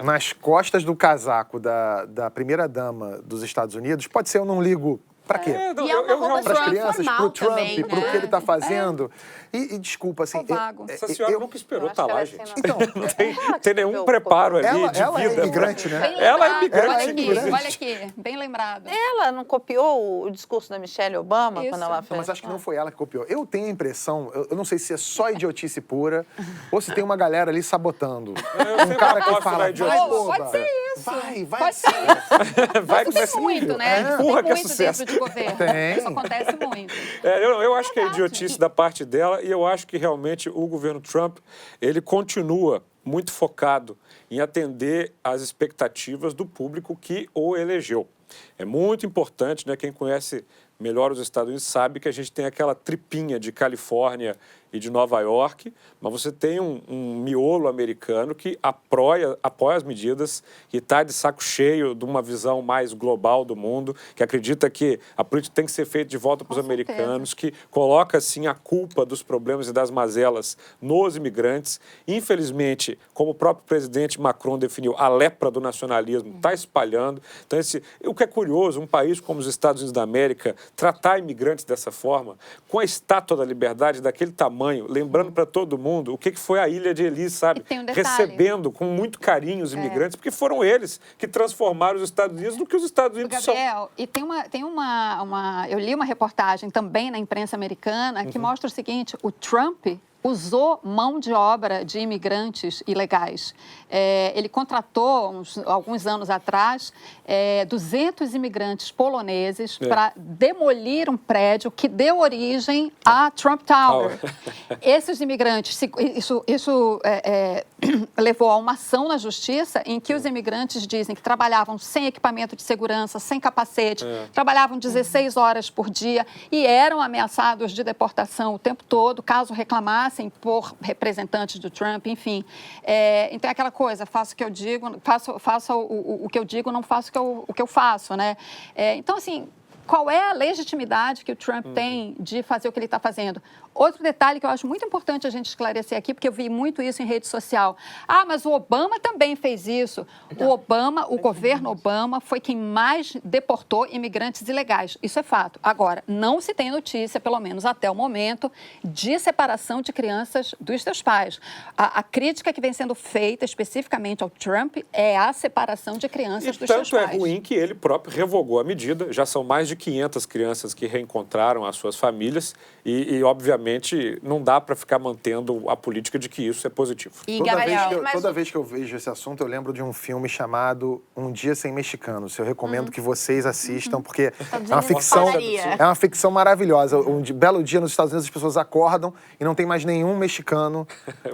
Nas costas do casaco da primeira-dama dos Estados Unidos, pode ser eu não ligo. Pra quê? E é uma roupa para as crianças, pro Trump, também, pro que ele tá fazendo. E desculpa, assim... Essa senhora nunca esperou estar lá, gente. Então, não tem nenhum preparo ali de ela vida. É imigrante, né? Ela é imigrante, olha aqui, bem lembrado. Ela não copiou o discurso da Michelle Obama quando ela fez? Mas acho que não foi ela que copiou. Eu tenho a impressão, eu não sei se é só idiotice pura ou se tem uma galera ali sabotando. Um cara que fala, vai, boba. Pode ser isso. Vai Pode sim. Vai tem muito, né? Empurra Tem que é muito sucesso. dentro de governo. Tem. Isso acontece muito. Eu acho que é idiotice da parte dela e eu acho que realmente o governo Trump, ele continua muito focado em atender às expectativas do público que o elegeu. É muito importante, né? Quem conhece melhor os Estados Unidos sabe que a gente tem aquela tripinha de Califórnia e de Nova York, mas você tem um miolo americano que apoia as medidas, que está de saco cheio de uma visão mais global do mundo, que acredita que a política tem que ser feita de volta para os americanos, que coloca, assim, a culpa dos problemas e das mazelas nos imigrantes. Infelizmente, como o próprio presidente Macron definiu, a lepra do nacionalismo está espalhando. Então, o o que é curioso, um país como os Estados Unidos da América tratar imigrantes dessa forma, com a Estátua da Liberdade daquele tamanho, lembrando para todo mundo o que foi a Ilha de Elis, sabe? E tem um detalhe. Recebendo com muito carinho os imigrantes, porque foram eles que transformaram os Estados Unidos no que os Estados Unidos são. Gabriel, e eu li uma reportagem também na imprensa americana que mostra o seguinte: o Trump usou mão de obra de imigrantes ilegais. Ele contratou, alguns anos atrás, 200 imigrantes poloneses para demolir um prédio que deu origem à Trump Tower. Esses imigrantes, isso levou a uma ação na justiça em que os imigrantes dizem que trabalhavam sem equipamento de segurança, sem capacete, trabalhavam 16 horas por dia e eram ameaçados de deportação o tempo todo, caso reclamassem por representantes do Trump, enfim. Então é aquela coisa, faço o que eu digo, faço o que eu digo, não faço o que eu faço, né? Então, assim, qual é a legitimidade que o Trump tem de fazer o que ele está fazendo? Outro detalhe que eu acho muito importante a gente esclarecer aqui, porque eu vi muito isso em rede social. Mas o Obama também fez isso. O governo Obama foi quem mais deportou imigrantes ilegais. Isso é fato. Agora, não se tem notícia, pelo menos até o momento, de separação de crianças dos seus pais. A crítica que vem sendo feita especificamente ao Trump é a separação de crianças dos seus pais. Tanto é ruim que ele próprio revogou a medida. Já são mais de 500 crianças que reencontraram as suas famílias e obviamente, não dá para ficar mantendo a política de que isso é positivo. E, Toda vez que eu vejo esse assunto, eu lembro de um filme chamado Um Dia Sem Mexicanos. Eu recomendo que vocês assistam, porque é uma ficção maravilhosa. Um belo dia nos Estados Unidos, as pessoas acordam e não tem mais nenhum mexicano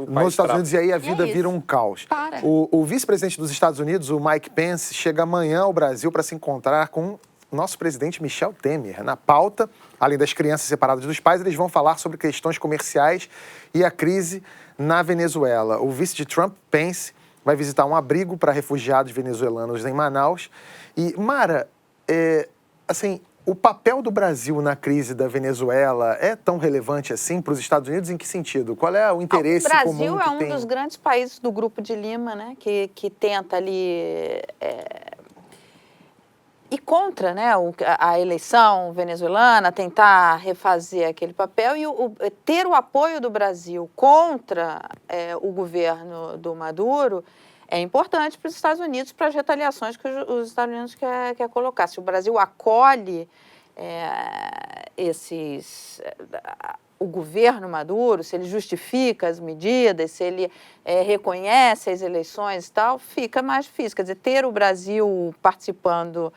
nos Estados Unidos, e aí a vida vira um caos. O vice-presidente dos Estados Unidos, o Mike Pence, chega amanhã ao Brasil para se encontrar com o nosso presidente Michel Temer. Na pauta, além das crianças separadas dos pais, eles vão falar sobre questões comerciais e a crise na Venezuela. O vice de Trump, Pence, vai visitar um abrigo para refugiados venezuelanos em Manaus. E, Mara, o papel do Brasil na crise da Venezuela é tão relevante assim para os Estados Unidos? Em que sentido? Qual é o interesse comum que tem? O Brasil é um dos grandes países do Grupo de Lima, né, que tenta ali... E contra, né, a eleição venezuelana, tentar refazer aquele papel e ter o apoio do Brasil contra o governo do Maduro é importante para os Estados Unidos, para as retaliações que os Estados Unidos quer colocar. Se o Brasil acolhe o governo Maduro, se ele justifica as medidas, se ele reconhece as eleições e tal, fica mais difícil. Quer dizer, ter o Brasil participando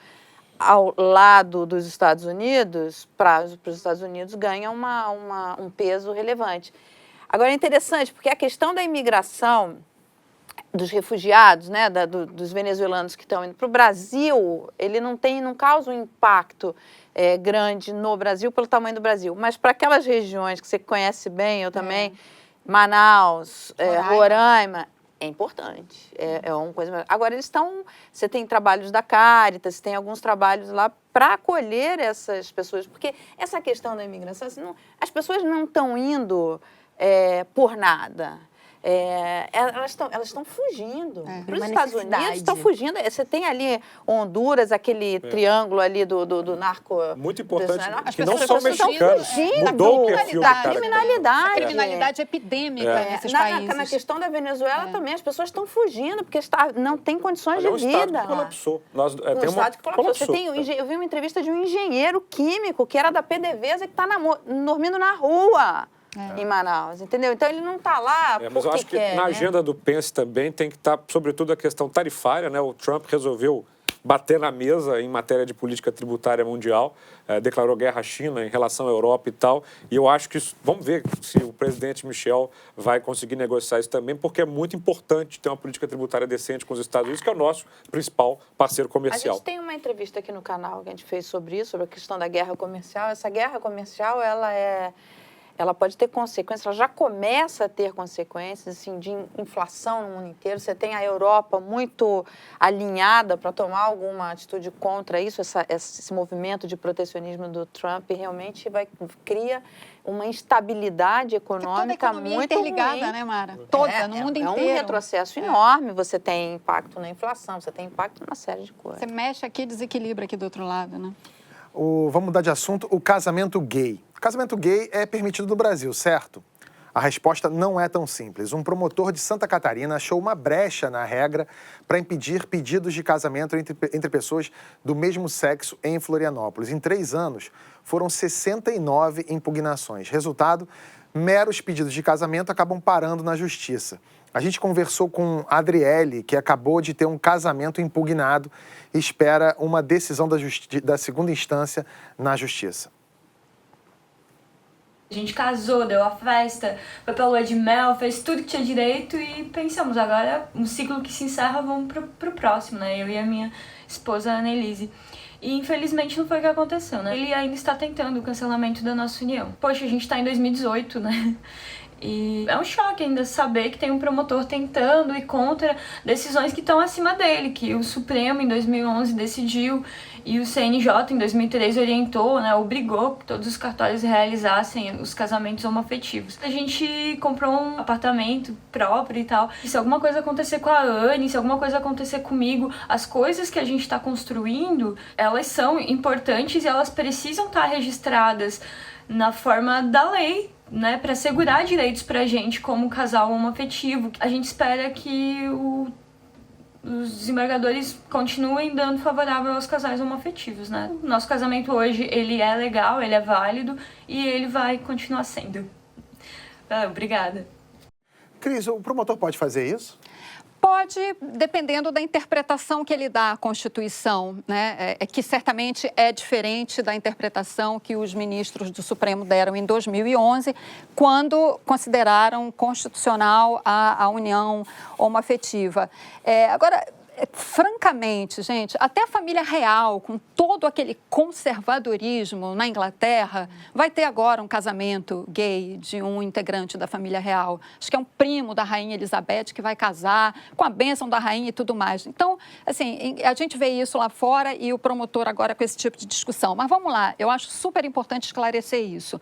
ao lado dos Estados Unidos, para os Estados Unidos, ganha um peso relevante. Agora, é interessante, porque a questão da imigração dos refugiados, né, dos venezuelanos que estão indo para o Brasil, ele não causa um impacto grande no Brasil pelo tamanho do Brasil. Mas para aquelas regiões que você conhece bem, eu também, Manaus, Roraima, é importante, é uma coisa... Agora, você tem trabalhos da Caritas, tem alguns trabalhos lá para acolher essas pessoas, porque essa questão da imigração, as pessoas não estão indo por nada. Elas estão fugindo. Para os Estados Unidos, estão fugindo. Você tem ali Honduras, aquele triângulo ali do narco... Muito importante, que não são mexicanos. Mudou o perfil do cara. Criminalidade. A criminalidade epidêmica nesses países. Na questão da Venezuela também, as pessoas estão fugindo, porque não tem condições de vida. O estado que colapsou. O estado que colapsou. Eu vi uma entrevista de um engenheiro químico que era da PDVSA que está dormindo na rua. Em Manaus, entendeu? Então ele não está lá porque mas eu acho que na agenda do Pence também tem que estar, sobretudo, a questão tarifária, né? O Trump resolveu bater na mesa em matéria de política tributária mundial, declarou guerra à China em relação à Europa e tal, e eu acho que vamos ver se o presidente Michel vai conseguir negociar isso também, porque é muito importante ter uma política tributária decente com os Estados Unidos, que é o nosso principal parceiro comercial. A gente tem uma entrevista aqui no canal que a gente fez sobre isso, sobre a questão da guerra comercial. Essa guerra comercial, ela é ela pode ter consequências, ela já começa a ter consequências assim, de inflação no mundo inteiro. Você tem a Europa muito alinhada para tomar alguma atitude contra isso, esse movimento de protecionismo do Trump realmente cria uma instabilidade econômica muito interligada, ruim. né, Mara? Toda, no mundo inteiro. É um retrocesso enorme. Você tem impacto na inflação, você tem impacto numa série de coisas. Você mexe aqui, desequilibra aqui do outro lado, né? Vamos mudar de assunto, o casamento gay. O casamento gay é permitido no Brasil, certo? A resposta não é tão simples. Um promotor de Santa Catarina achou uma brecha na regra para impedir pedidos de casamento entre pessoas do mesmo sexo em Florianópolis. Em 3 anos, foram 69 impugnações. Resultado, meros pedidos de casamento acabam parando na justiça. A gente conversou com a Adriele, que acabou de ter um casamento impugnado e espera uma decisão da segunda instância na justiça. A gente casou, deu a festa, foi pra lua de mel, fez tudo que tinha direito e pensamos, agora um ciclo que se encerra, vamos pro próximo, né? Eu e a minha esposa, Ana Elise. E infelizmente não foi o que aconteceu, né? Ele ainda está tentando o cancelamento da nossa união. Poxa, a gente tá em 2018, né? E é um choque ainda saber que tem um promotor tentando ir contra decisões que estão acima dele, que o Supremo em 2011 decidiu e o CNJ em 2003 orientou, né, obrigou que todos os cartórios realizassem os casamentos homoafetivos. A gente comprou um apartamento próprio e tal. E se alguma coisa acontecer com a Anne, se alguma coisa acontecer comigo, as coisas que a gente está construindo, elas são importantes e elas precisam estar registradas na forma da lei, né, para assegurar direitos pra gente como casal homoafetivo. A gente espera que os desembargadores continuem dando favorável aos casais homoafetivos, né? O nosso casamento hoje, ele é legal, ele é válido e ele vai continuar sendo. Obrigada. Cris, o promotor pode fazer isso? Pode, dependendo da interpretação que ele dá à Constituição, né? Que certamente é diferente da interpretação que os ministros do Supremo deram em 2011, quando consideraram constitucional a união homoafetiva. Agora, francamente, gente, até a família real, com todo aquele conservadorismo na Inglaterra, vai ter agora um casamento gay de um integrante da família real. Acho que é um primo da rainha Elizabeth que vai casar com a bênção da rainha e tudo mais. Então, assim, a gente vê isso lá fora e o promotor agora com esse tipo de discussão. Mas vamos lá, eu acho super importante esclarecer isso.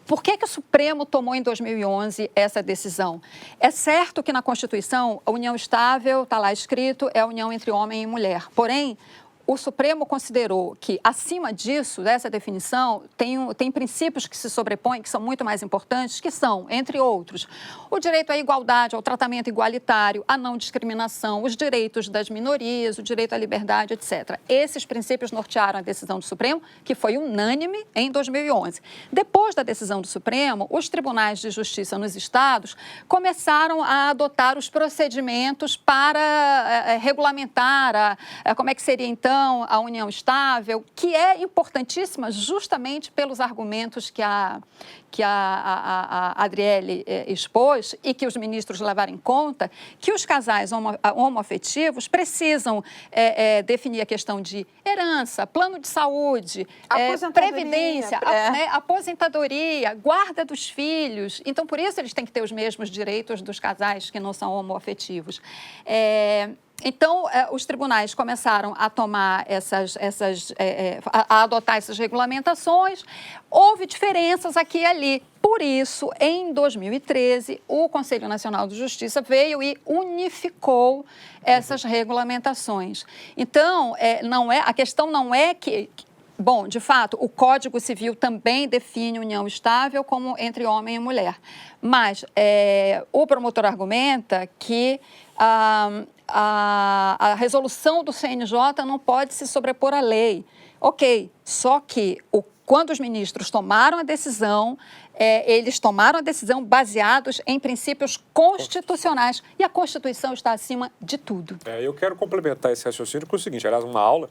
Por que o Supremo tomou em 2011 essa decisão? É certo que na Constituição a união estável, está lá escrito, é a união entre homem e mulher. Porém, o Supremo considerou que, acima disso, dessa definição, tem princípios que se sobrepõem, que são muito mais importantes, que são, entre outros, o direito à igualdade, ao tratamento igualitário, à não discriminação, os direitos das minorias, o direito à liberdade, etc. Esses princípios nortearam a decisão do Supremo, que foi unânime em 2011. Depois da decisão do Supremo, os tribunais de justiça nos estados começaram a adotar os procedimentos para regulamentar como é que seria, então, a união estável, que é importantíssima justamente pelos argumentos que a Adriele expôs e que os ministros levaram em conta, que os casais homoafetivos precisam definir a questão de herança, plano de saúde, previdência, aposentadoria, guarda dos filhos. Então, por isso, eles têm que ter os mesmos direitos dos casais que não são homoafetivos. Então, os tribunais começaram a tomar a adotar essas regulamentações. Houve diferenças aqui e ali. Por isso, em 2013, o Conselho Nacional de Justiça veio e unificou essas regulamentações. Então, a questão não é que... Bom, de fato, o Código Civil também define união estável como entre homem e mulher. Mas o promotor argumenta que a resolução do CNJ não pode se sobrepor à lei. Ok, só que quando os ministros tomaram a decisão, eles tomaram a decisão baseados em princípios constitucionais. E a Constituição está acima de tudo. Eu quero complementar esse raciocínio com o seguinte, aliás, uma aula,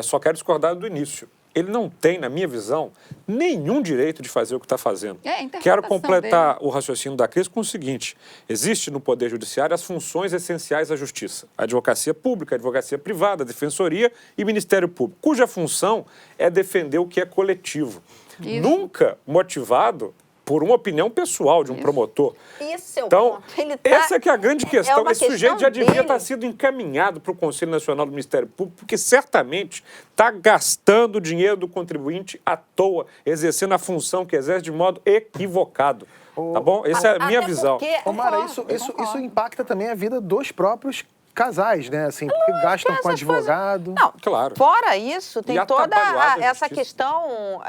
só quero discordar do início. Ele não tem, na minha visão, nenhum direito de fazer o que está fazendo. Quero completar o raciocínio da Cris com o seguinte, existe no Poder Judiciário as funções essenciais da Justiça, a advocacia pública, a advocacia privada, a defensoria e Ministério Público, cuja função é defender o que é coletivo. Isso. Nunca motivado por uma opinião pessoal de um promotor. Esse é o então, ponto. Ele essa que é a grande questão. Esse sujeito já devia dele. estar sendo encaminhado para o Conselho Nacional do Ministério Público, porque certamente está gastando o dinheiro do contribuinte à toa, exercendo a função que exerce de modo equivocado. Tá bom? Essa é a minha visão. Mara, isso impacta também a vida dos próprios casais, né? Assim, porque gastam com advogado. Não, claro. Fora isso, tem toda essa justiça. questão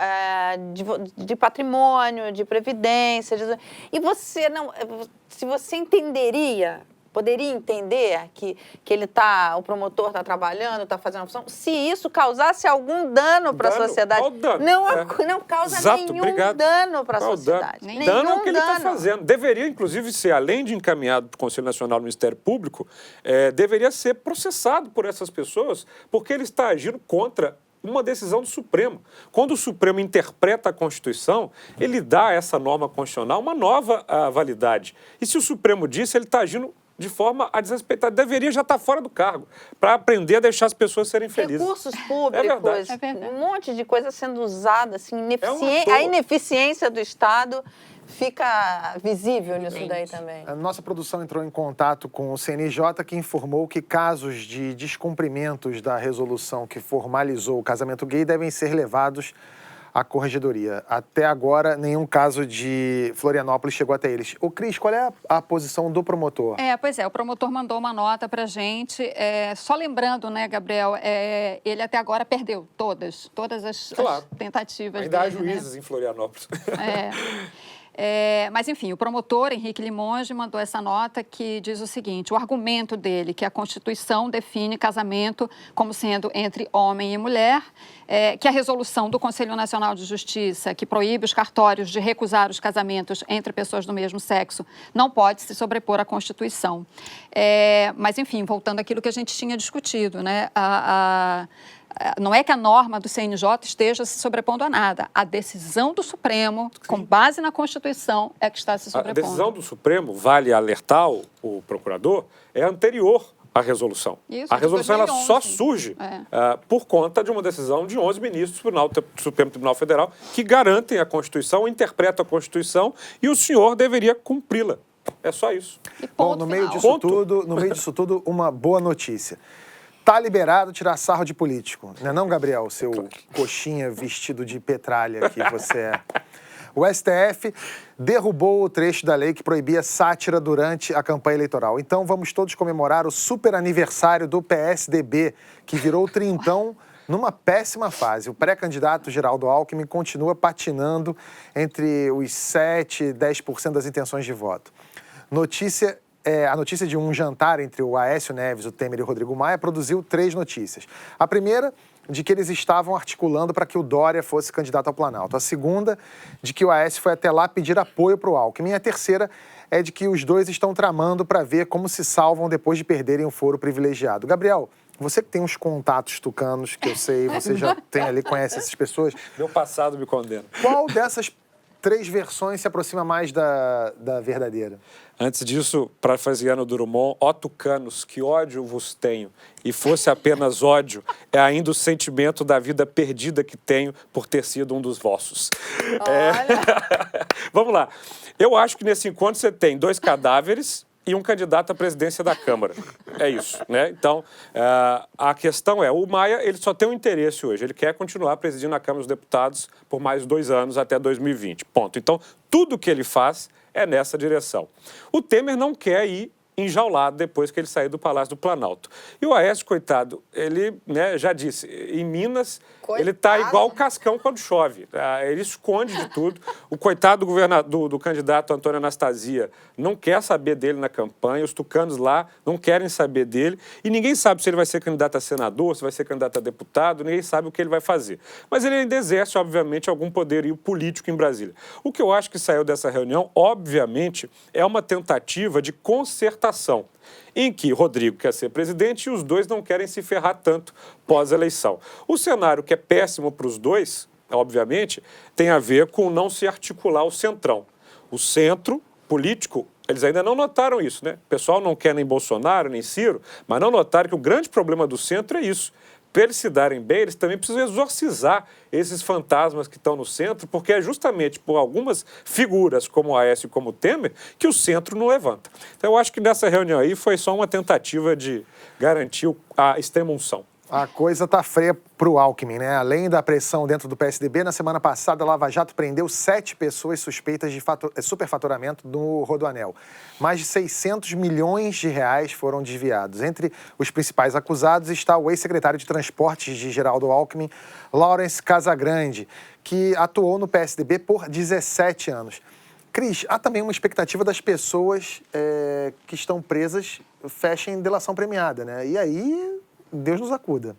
de patrimônio, de previdência. E você não... Se você poderia entender que o promotor está trabalhando, está fazendo a função, se isso causasse algum dano para a sociedade. Qual dano? Não causa nenhum dano para a sociedade. Dano é o que ele está fazendo. Deveria, inclusive, ser, além de encaminhado para o Conselho Nacional do Ministério Público, deveria ser processado por essas pessoas, porque ele está agindo contra uma decisão do Supremo. Quando o Supremo interpreta a Constituição, ele dá a essa norma constitucional uma nova validade. E se o Supremo disse, ele está agindo de forma a desrespeitar. Deveria já estar fora do cargo, para aprender a deixar as pessoas serem felizes. Recursos públicos, um monte de coisa sendo usada, assim, a ineficiência do Estado fica visível nisso daí também. A nossa produção entrou em contato com o CNJ, que informou que casos de descumprimentos da resolução que formalizou o casamento gay devem ser levados à corregedoria. Até agora, nenhum caso de Florianópolis chegou até eles. Ô, Cris, qual é a posição do promotor? Pois é, o promotor mandou uma nota pra gente. Só lembrando, né, Gabriel, ele até agora perdeu todas as tentativas ainda dele. Há juízes, né, em Florianópolis. Mas, enfim, o promotor, Henrique Limonge, mandou essa nota que diz o seguinte: o argumento dele, que a Constituição define casamento como sendo entre homem e mulher, que a resolução do Conselho Nacional de Justiça, que proíbe os cartórios de recusar os casamentos entre pessoas do mesmo sexo, não pode se sobrepor à Constituição. Mas, enfim, voltando àquilo que a gente tinha discutido, né? Não é que a norma do CNJ esteja se sobrepondo a nada. A decisão do Supremo, com base na Constituição, é que está se sobrepondo. A decisão do Supremo, vale alertar o procurador, é anterior à resolução. Isso, a resolução ela 2011. só surge por conta de uma decisão de 11 ministros do Supremo Tribunal Federal que garantem a Constituição, interpretam a Constituição e o senhor deveria cumpri-la. É só isso. Bom, no meio disso tudo, uma boa notícia. Tá liberado tirar sarro de político, não é não, Gabriel? Seu coxinha vestido de petralha que você é. O STF derrubou o trecho da lei que proibia sátira durante a campanha eleitoral. Então vamos todos comemorar o super aniversário do PSDB, que virou trintão numa péssima fase. O pré-candidato Geraldo Alckmin continua patinando entre os 7% e 10% das intenções de voto. A notícia de um jantar entre o Aécio Neves, o Temer e o Rodrigo Maia produziu 3 notícias. A primeira, de que eles estavam articulando para que o Dória fosse candidato ao Planalto. A segunda, de que o Aécio foi até lá pedir apoio para o Alckmin. E a terceira é de que os dois estão tramando para ver como se salvam depois de perderem o foro privilegiado. Gabriel, você que tem uns contatos tucanos, que eu sei, você já tem ali, conhece essas pessoas. Meu passado me condena. Qual dessas 3 versões se aproxima mais da verdadeira? Antes disso, parafraseando Drummond, ó tucanos, que ódio vos tenho, e fosse apenas ódio, ainda o sentimento da vida perdida que tenho por ter sido um dos vossos. Vamos lá. Eu acho que nesse encontro você tem 2 cadáveres e um candidato à presidência da Câmara. É isso, né? Então, a questão é, o Maia, ele só tem um interesse hoje, ele quer continuar presidindo a Câmara dos Deputados por mais 2 anos, até 2020, ponto. Então, tudo que ele faz é nessa direção. O Temer não quer ir enjaulado depois que ele sair do Palácio do Planalto. E o Aécio, coitado, ele, né, já disse, em Minas, ele está igual o Cascão quando chove. Ele esconde de tudo. O coitado do candidato Antônio Anastasia não quer saber dele na campanha, os tucanos lá não querem saber dele, e ninguém sabe se ele vai ser candidato a senador, se vai ser candidato a deputado, ninguém sabe o que ele vai fazer. Mas ele ainda exerce, obviamente, algum poderio político em Brasília. O que eu acho que saiu dessa reunião, obviamente, é uma tentativa de concertação, em que Rodrigo quer ser presidente e os dois não querem se ferrar tanto pós-eleição. O cenário que é péssimo para os dois, obviamente, tem a ver com não se articular o centrão. O centro político, eles ainda não notaram isso, né? O pessoal não quer nem Bolsonaro, nem Ciro, mas não notaram que o grande problema do centro é isso. para eles se darem bem, eles também precisam exorcizar esses fantasmas que estão no centro, porque é justamente por algumas figuras, como o Aécio e como o Temer, que o centro não levanta. Então, eu acho que nessa reunião aí foi só uma tentativa de garantir a extrema-unção. A coisa tá freia pro Alckmin, né? Além da pressão dentro do PSDB, na semana passada a Lava Jato prendeu 7 pessoas suspeitas de superfaturamento no Rodoanel. Mais de 600 milhões de reais foram desviados. Entre os principais acusados está o ex-secretário de Transportes de Geraldo Alckmin, Lawrence Casagrande, que atuou no PSDB por 17 anos. Cris, há também uma expectativa das pessoas que estão presas fechem delação premiada, né? E aí, Deus nos acuda.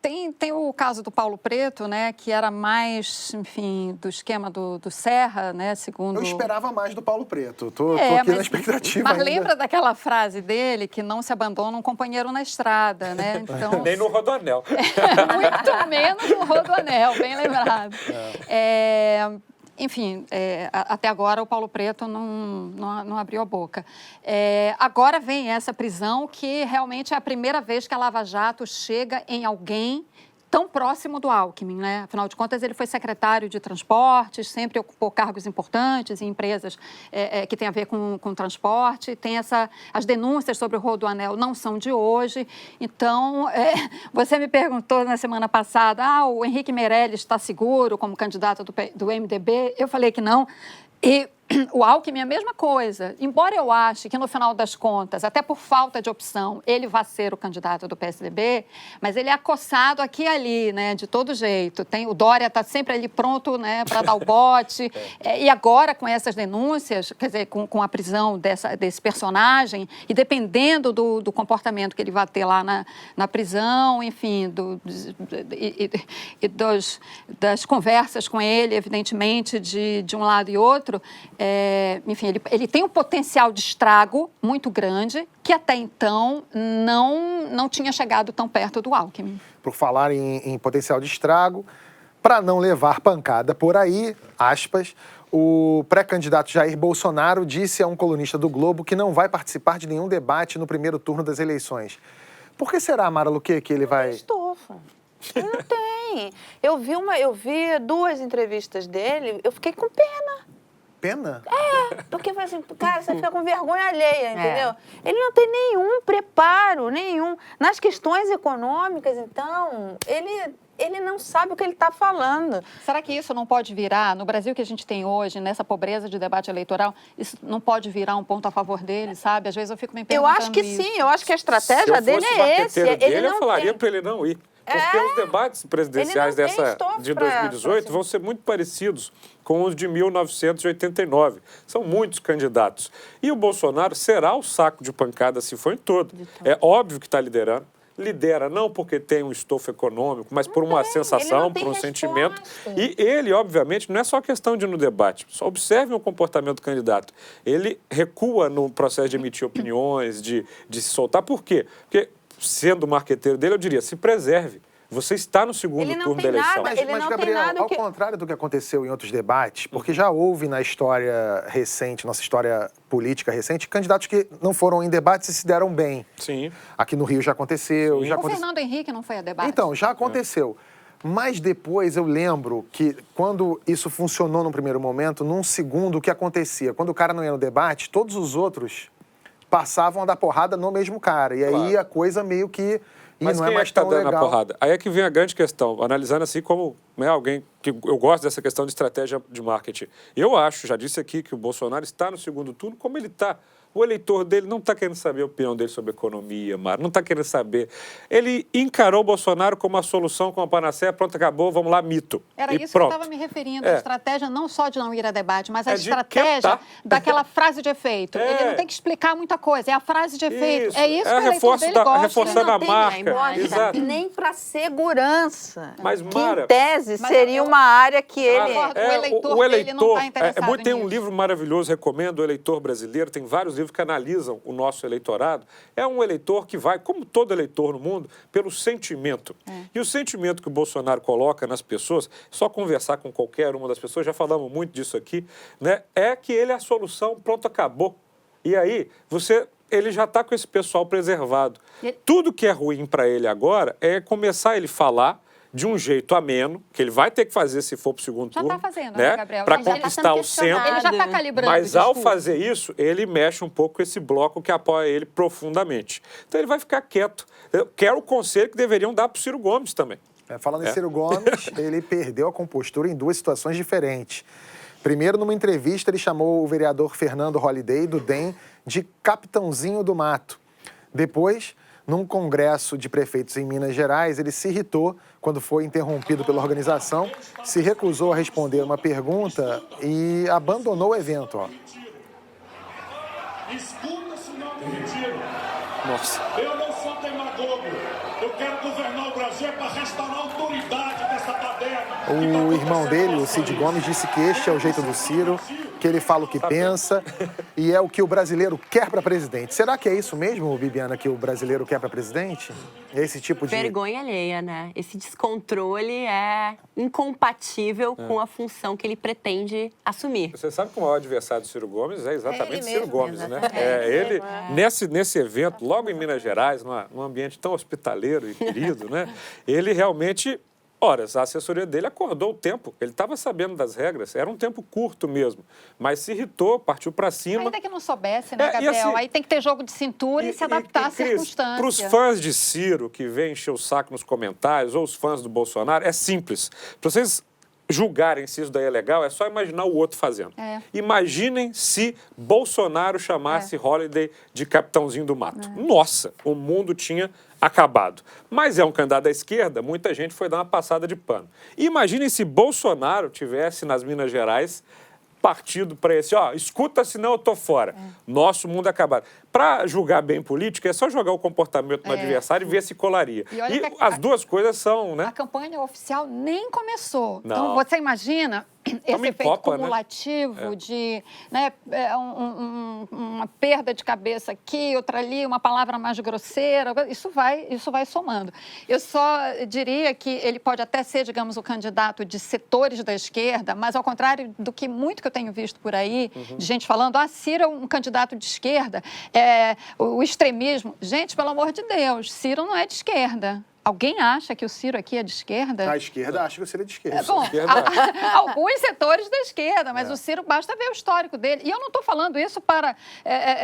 Tem o caso do Paulo Preto, né, que era mais, enfim, do esquema do Serra, né, segundo... Eu esperava mais do Paulo Preto, tô aqui na expectativa Mas ainda. lembra daquela frase dele, que não se abandona um companheiro na estrada, né? Então, nem no Rodoanel. Muito menos no Rodoanel, bem lembrado. Enfim, até agora o Paulo Preto não abriu a boca. Agora vem essa prisão que realmente é a primeira vez que a Lava Jato chega em alguém tão próximo do Alckmin, né? Afinal de contas, ele foi secretário de transportes, sempre ocupou cargos importantes em empresas que têm a ver com transporte. Tem as denúncias sobre o Rodoanel não são de hoje. Então, você me perguntou na semana passada, o Henrique Meirelles está seguro como candidato do MDB? Eu falei que não. E o Alckmin é a mesma coisa. Embora eu ache que, no final das contas, até por falta de opção, ele vá ser o candidato do PSDB, mas ele é acossado aqui e ali, né, de todo jeito. O Dória está sempre ali pronto, né, para dar o bote. E agora, com essas denúncias, quer dizer, com a prisão desse personagem, e dependendo do comportamento que ele vai ter lá na prisão, enfim, das conversas com ele, evidentemente, de um lado e outro, enfim, ele tem um potencial de estrago muito grande que até então não tinha chegado tão perto do Alckmin. Por falar em potencial de estrago, para não levar pancada por aí, aspas, o pré-candidato Jair Bolsonaro disse a um colunista do Globo que não vai participar de nenhum debate no primeiro turno das eleições. Por que será, Mara Luque, que ele vai... Estofa. Ele não tem. Eu vi 2 entrevistas dele, eu fiquei com pena. Pena? Porque assim, cara, você fica com vergonha alheia, entendeu? Ele não tem nenhum preparo, nenhum. Nas questões econômicas, então, ele não sabe o que ele está falando. Será que isso não pode virar, no Brasil que a gente tem hoje, nessa pobreza de debate eleitoral, isso não pode virar um ponto a favor dele, sabe? Às vezes eu fico me perguntando Eu acho que sim, eu acho que a estratégia dele é esse. Eu falaria para ele não ir. Porque os debates presidenciais de 2018 vão ser muito parecidos com os de 1989. São muitos candidatos. E o Bolsonaro será o saco de pancada se for em todo. É óbvio que está liderando. Lidera não porque tem um estofo econômico, mas por uma sensação, por um sentimento. E ele, obviamente, não é só questão de ir no debate. Só observe o comportamento do candidato. Ele recua no processo de emitir opiniões, de se soltar. Por quê? Porque, sendo o marqueteiro dele, eu diria, se preserve. Você está no segundo turno da eleição. Mas Gabriel, ao contrário do que aconteceu em outros debates, porque já houve na história recente, nossa história política recente, candidatos que não foram em debates e se deram bem. Sim. Aqui no Rio já aconteceu. O Fernando Henrique não foi a debate? Então, já aconteceu. Mas depois eu lembro que quando isso funcionou no primeiro momento, num segundo, o que acontecia? Quando o cara não ia no debate, todos os outros passavam a dar porrada no mesmo cara. E aí a coisa meio que... Mas não quem é mais que está tão dando legal. a porrada? Aí é que vem a grande questão, analisando assim como alguém que eu gosto dessa questão de estratégia de marketing. Eu acho, já disse aqui, que o Bolsonaro está no segundo turno, como ele está. O eleitor dele não está querendo saber a opinião dele sobre economia, Mara, não está querendo saber. Ele encarou o Bolsonaro como a solução, como a panaceia, pronto, acabou, vamos lá, mito. Era e isso pronto. que eu estava me referindo, a estratégia não só de não ir a debate, mas a estratégia daquela frase de efeito. Ele não tem que explicar muita coisa, é a frase de efeito. É isso que o eleitor dele gosta. Reforçando a marca. Exato. Nem para segurança. Mas, que, Mara, em tese, seria uma área que ele... O eleitor não está interessado tem um livro maravilhoso, recomendo, O Eleitor Brasileiro, tem vários livros que analisam o nosso eleitorado. É um eleitor que vai, como todo eleitor no mundo, pelo sentimento. E o sentimento que o Bolsonaro coloca nas pessoas, só conversar com qualquer uma das pessoas, já falamos muito disso aqui, né, é que ele é a solução, pronto, acabou. E aí, ele já está com esse pessoal preservado. Tudo que é ruim para ele agora é começar ele falar de um jeito ameno, que ele vai ter que fazer se for para o segundo turno. Já está fazendo, né, Gabriel? Para conquistar o centro. Ele já está calibrando. Mas ao fazer isso, ele mexe um pouco com esse bloco que apoia ele profundamente. Então ele vai ficar quieto. Eu quero o conselho que deveriam dar para o Ciro Gomes também. Falando em Ciro Gomes, ele perdeu a compostura em duas situações diferentes. Primeiro, numa entrevista, ele chamou o vereador Fernando Holliday, do DEM, de capitãozinho do mato. Depois, num congresso de prefeitos em Minas Gerais, ele se irritou quando foi interrompido pela organização, se recusou a responder uma pergunta e abandonou o evento. Escuta-se o nome do retiro. Nossa. Eu não sou demagogo. Eu quero governar o Brasil para restaurar a autoridade dessa baderna. O irmão dele, o Cid Gomes, disse que este é o jeito do Ciro, que ele fala o que pensa e é o que o brasileiro quer para presidente. Será que é isso mesmo, Bibiana, que o brasileiro quer para presidente? Esse tipo de... Vergonha alheia, né? Esse descontrole é incompatível com a função que ele pretende assumir. Você sabe que o maior adversário do Ciro Gomes é exatamente Ciro Gomes, né? Exatamente. Nesse evento, logo em Minas Gerais, num ambiente tão hospitaleiro e querido, né? Ele realmente... Ora, a assessoria dele acordou o tempo, ele estava sabendo das regras, era um tempo curto mesmo, mas se irritou, partiu para cima. Ainda que não soubesse, né, Gabriel? Assim, aí tem que ter jogo de cintura e se adaptar às circunstâncias. Para os fãs de Ciro, que vêm encher o saco nos comentários, ou os fãs do Bolsonaro, é simples. Para vocês julgarem se isso daí é legal, é só imaginar o outro fazendo. Imaginem se Bolsonaro chamasse Holliday de capitãozinho do mato. Nossa, o mundo tinha acabado. Mas é um candidato da esquerda, muita gente foi dar uma passada de pano. Imaginem se Bolsonaro tivesse nas Minas Gerais partido para esse, escuta, senão eu tô fora. Nosso mundo acabado. Para julgar bem política, é só jogar o comportamento do adversário e ver se colaria. E as duas coisas são, né? A campanha oficial nem começou. Não. Então, você imagina esse efeito cumulativo, né? De uma perda de cabeça aqui, outra ali, uma palavra mais grosseira. Isso vai somando. Eu só diria que ele pode até ser, digamos, o candidato de setores da esquerda, mas ao contrário do que muito que eu tenho visto por aí, de gente falando, Ciro é um candidato de esquerda, o extremismo. Gente, pelo amor de Deus, Ciro não é de esquerda. Alguém acha que o Ciro aqui é de esquerda? A esquerda acha que o Ciro é de esquerda. Bom, alguns setores da esquerda, mas o Ciro, basta ver o histórico dele. E eu não estou falando isso para,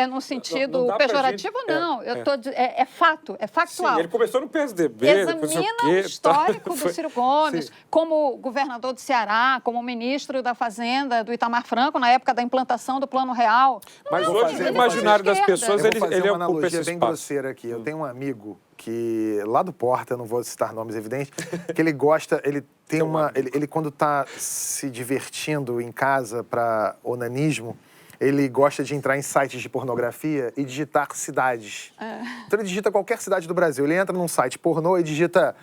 num sentido pejorativo, não. É fato, é factual. Sim, ele começou no PSDB. Examina o histórico do Ciro Gomes, como governador do Ceará, como ministro da Fazenda do Itamar Franco, na época da implantação do Plano Real. Mas hoje, no imaginário das pessoas, ele ocupa esse espaço. Uma analogia bem grosseira aqui. Eu tenho um amigo que, lá do Porta, não vou citar nomes evidentes, que ele gosta, ele tem ele quando está se divertindo em casa para onanismo, ele gosta de entrar em sites de pornografia e digitar cidades. Então ele digita qualquer cidade do Brasil. Ele entra num site pornô e digita,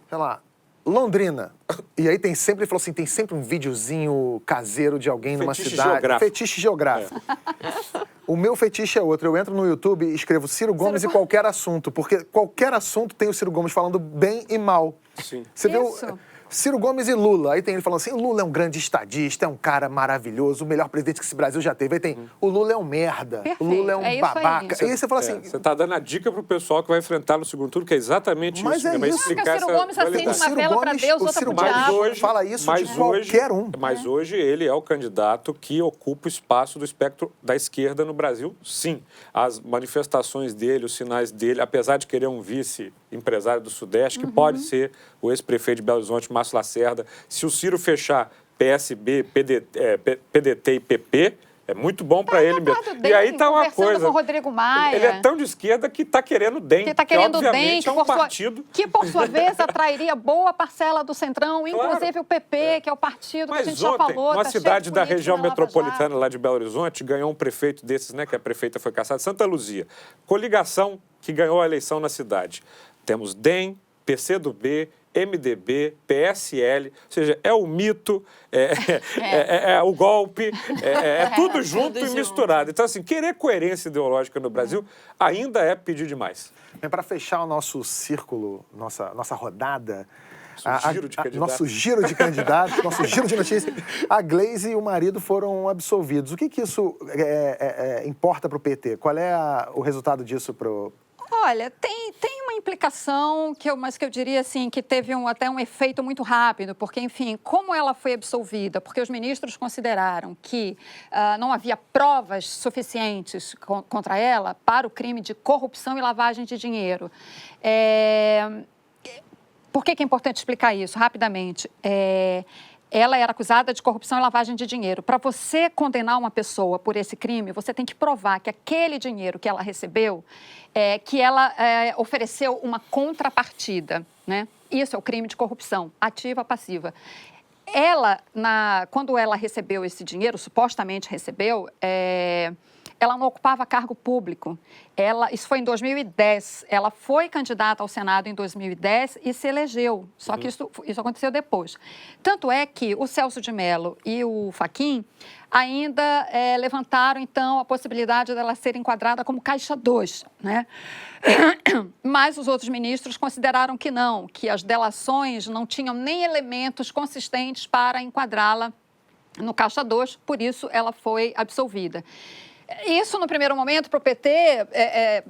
sei lá, Londrina. E aí tem sempre, ele falou assim, tem sempre um videozinho caseiro de alguém numa cidade. Fetiche geográfico. O meu fetiche é outro. Eu entro no YouTube e escrevo Ciro Gomes e qualquer assunto, porque qualquer assunto tem o Ciro Gomes falando bem e mal. Sim. Você vê Ciro Gomes e Lula. Aí tem ele falando assim, Lula é um grande estadista, é um cara maravilhoso, o melhor presidente que esse Brasil já teve. Aí tem, o Lula é um merda, Perfeito, o Lula é um babaca. Aí. E aí você fala assim... Você está dando a dica pro pessoal que vai enfrentar no segundo turno, que é exatamente mas isso. É vai isso. explicar Ciro Gomes acende uma vela para Deus, outra pro diabo. Hoje, fala isso de qualquer um. Mas hoje ele é o candidato que ocupa o espaço do espectro da esquerda no Brasil, sim. As manifestações dele, os sinais dele, apesar de querer um vice-empresário do Sudeste, que pode ser o ex-prefeito de Belo Horizonte, Márcio Lacerda. Se o Ciro fechar PSB, PDT e PP, é muito bom para ele mesmo. E aí tá uma coisa. Com o Rodrigo Maia. Ele é tão de esquerda que está querendo DEM. Que está querendo que, DEM, é um partido. Que, por sua vez, atrairia boa parcela do Centrão, inclusive o PP, que é o partido que a gente já falou. Uma cidade da região metropolitana lá de Belo Horizonte ganhou um prefeito desses, né? Que a prefeita foi caçada, Santa Luzia. Coligação que ganhou a eleição na cidade. Temos DEM, PCdoB, MDB, PSL, ou seja, é o mito, é o golpe, é tudo junto e misturado. Então, assim, querer coerência ideológica no Brasil ainda é pedir demais. Para fechar o nosso círculo, nossa rodada, Nosso giro de candidatos, nosso giro de notícias, a Gleisi e o marido foram absolvidos. O que isso importa para o PT? Qual é o resultado disso para o... Olha, tem uma implicação mas que eu diria assim que teve até um efeito muito rápido, porque, enfim, como ela foi absolvida, porque os ministros consideraram que não havia provas suficientes contra ela para o crime de corrupção e lavagem de dinheiro. Por que é importante explicar isso rapidamente? Ela era acusada de corrupção e lavagem de dinheiro. Para você condenar uma pessoa por esse crime, você tem que provar que aquele dinheiro que ela recebeu, que ela ofereceu uma contrapartida, né? Isso é o crime de corrupção, ativa, passiva. Quando ela recebeu esse dinheiro, supostamente recebeu, ela não ocupava cargo público. Isso foi em 2010. Ela foi candidata ao Senado em 2010 e se elegeu. Só que isso aconteceu depois. Tanto é que o Celso de Mello e o Fachin ainda levantaram, então, a possibilidade dela ser enquadrada como Caixa 2, né? Mas os outros ministros consideraram que não, que as delações não tinham nem elementos consistentes para enquadrá-la no Caixa 2, por isso ela foi absolvida. Isso, no primeiro momento, para o PT,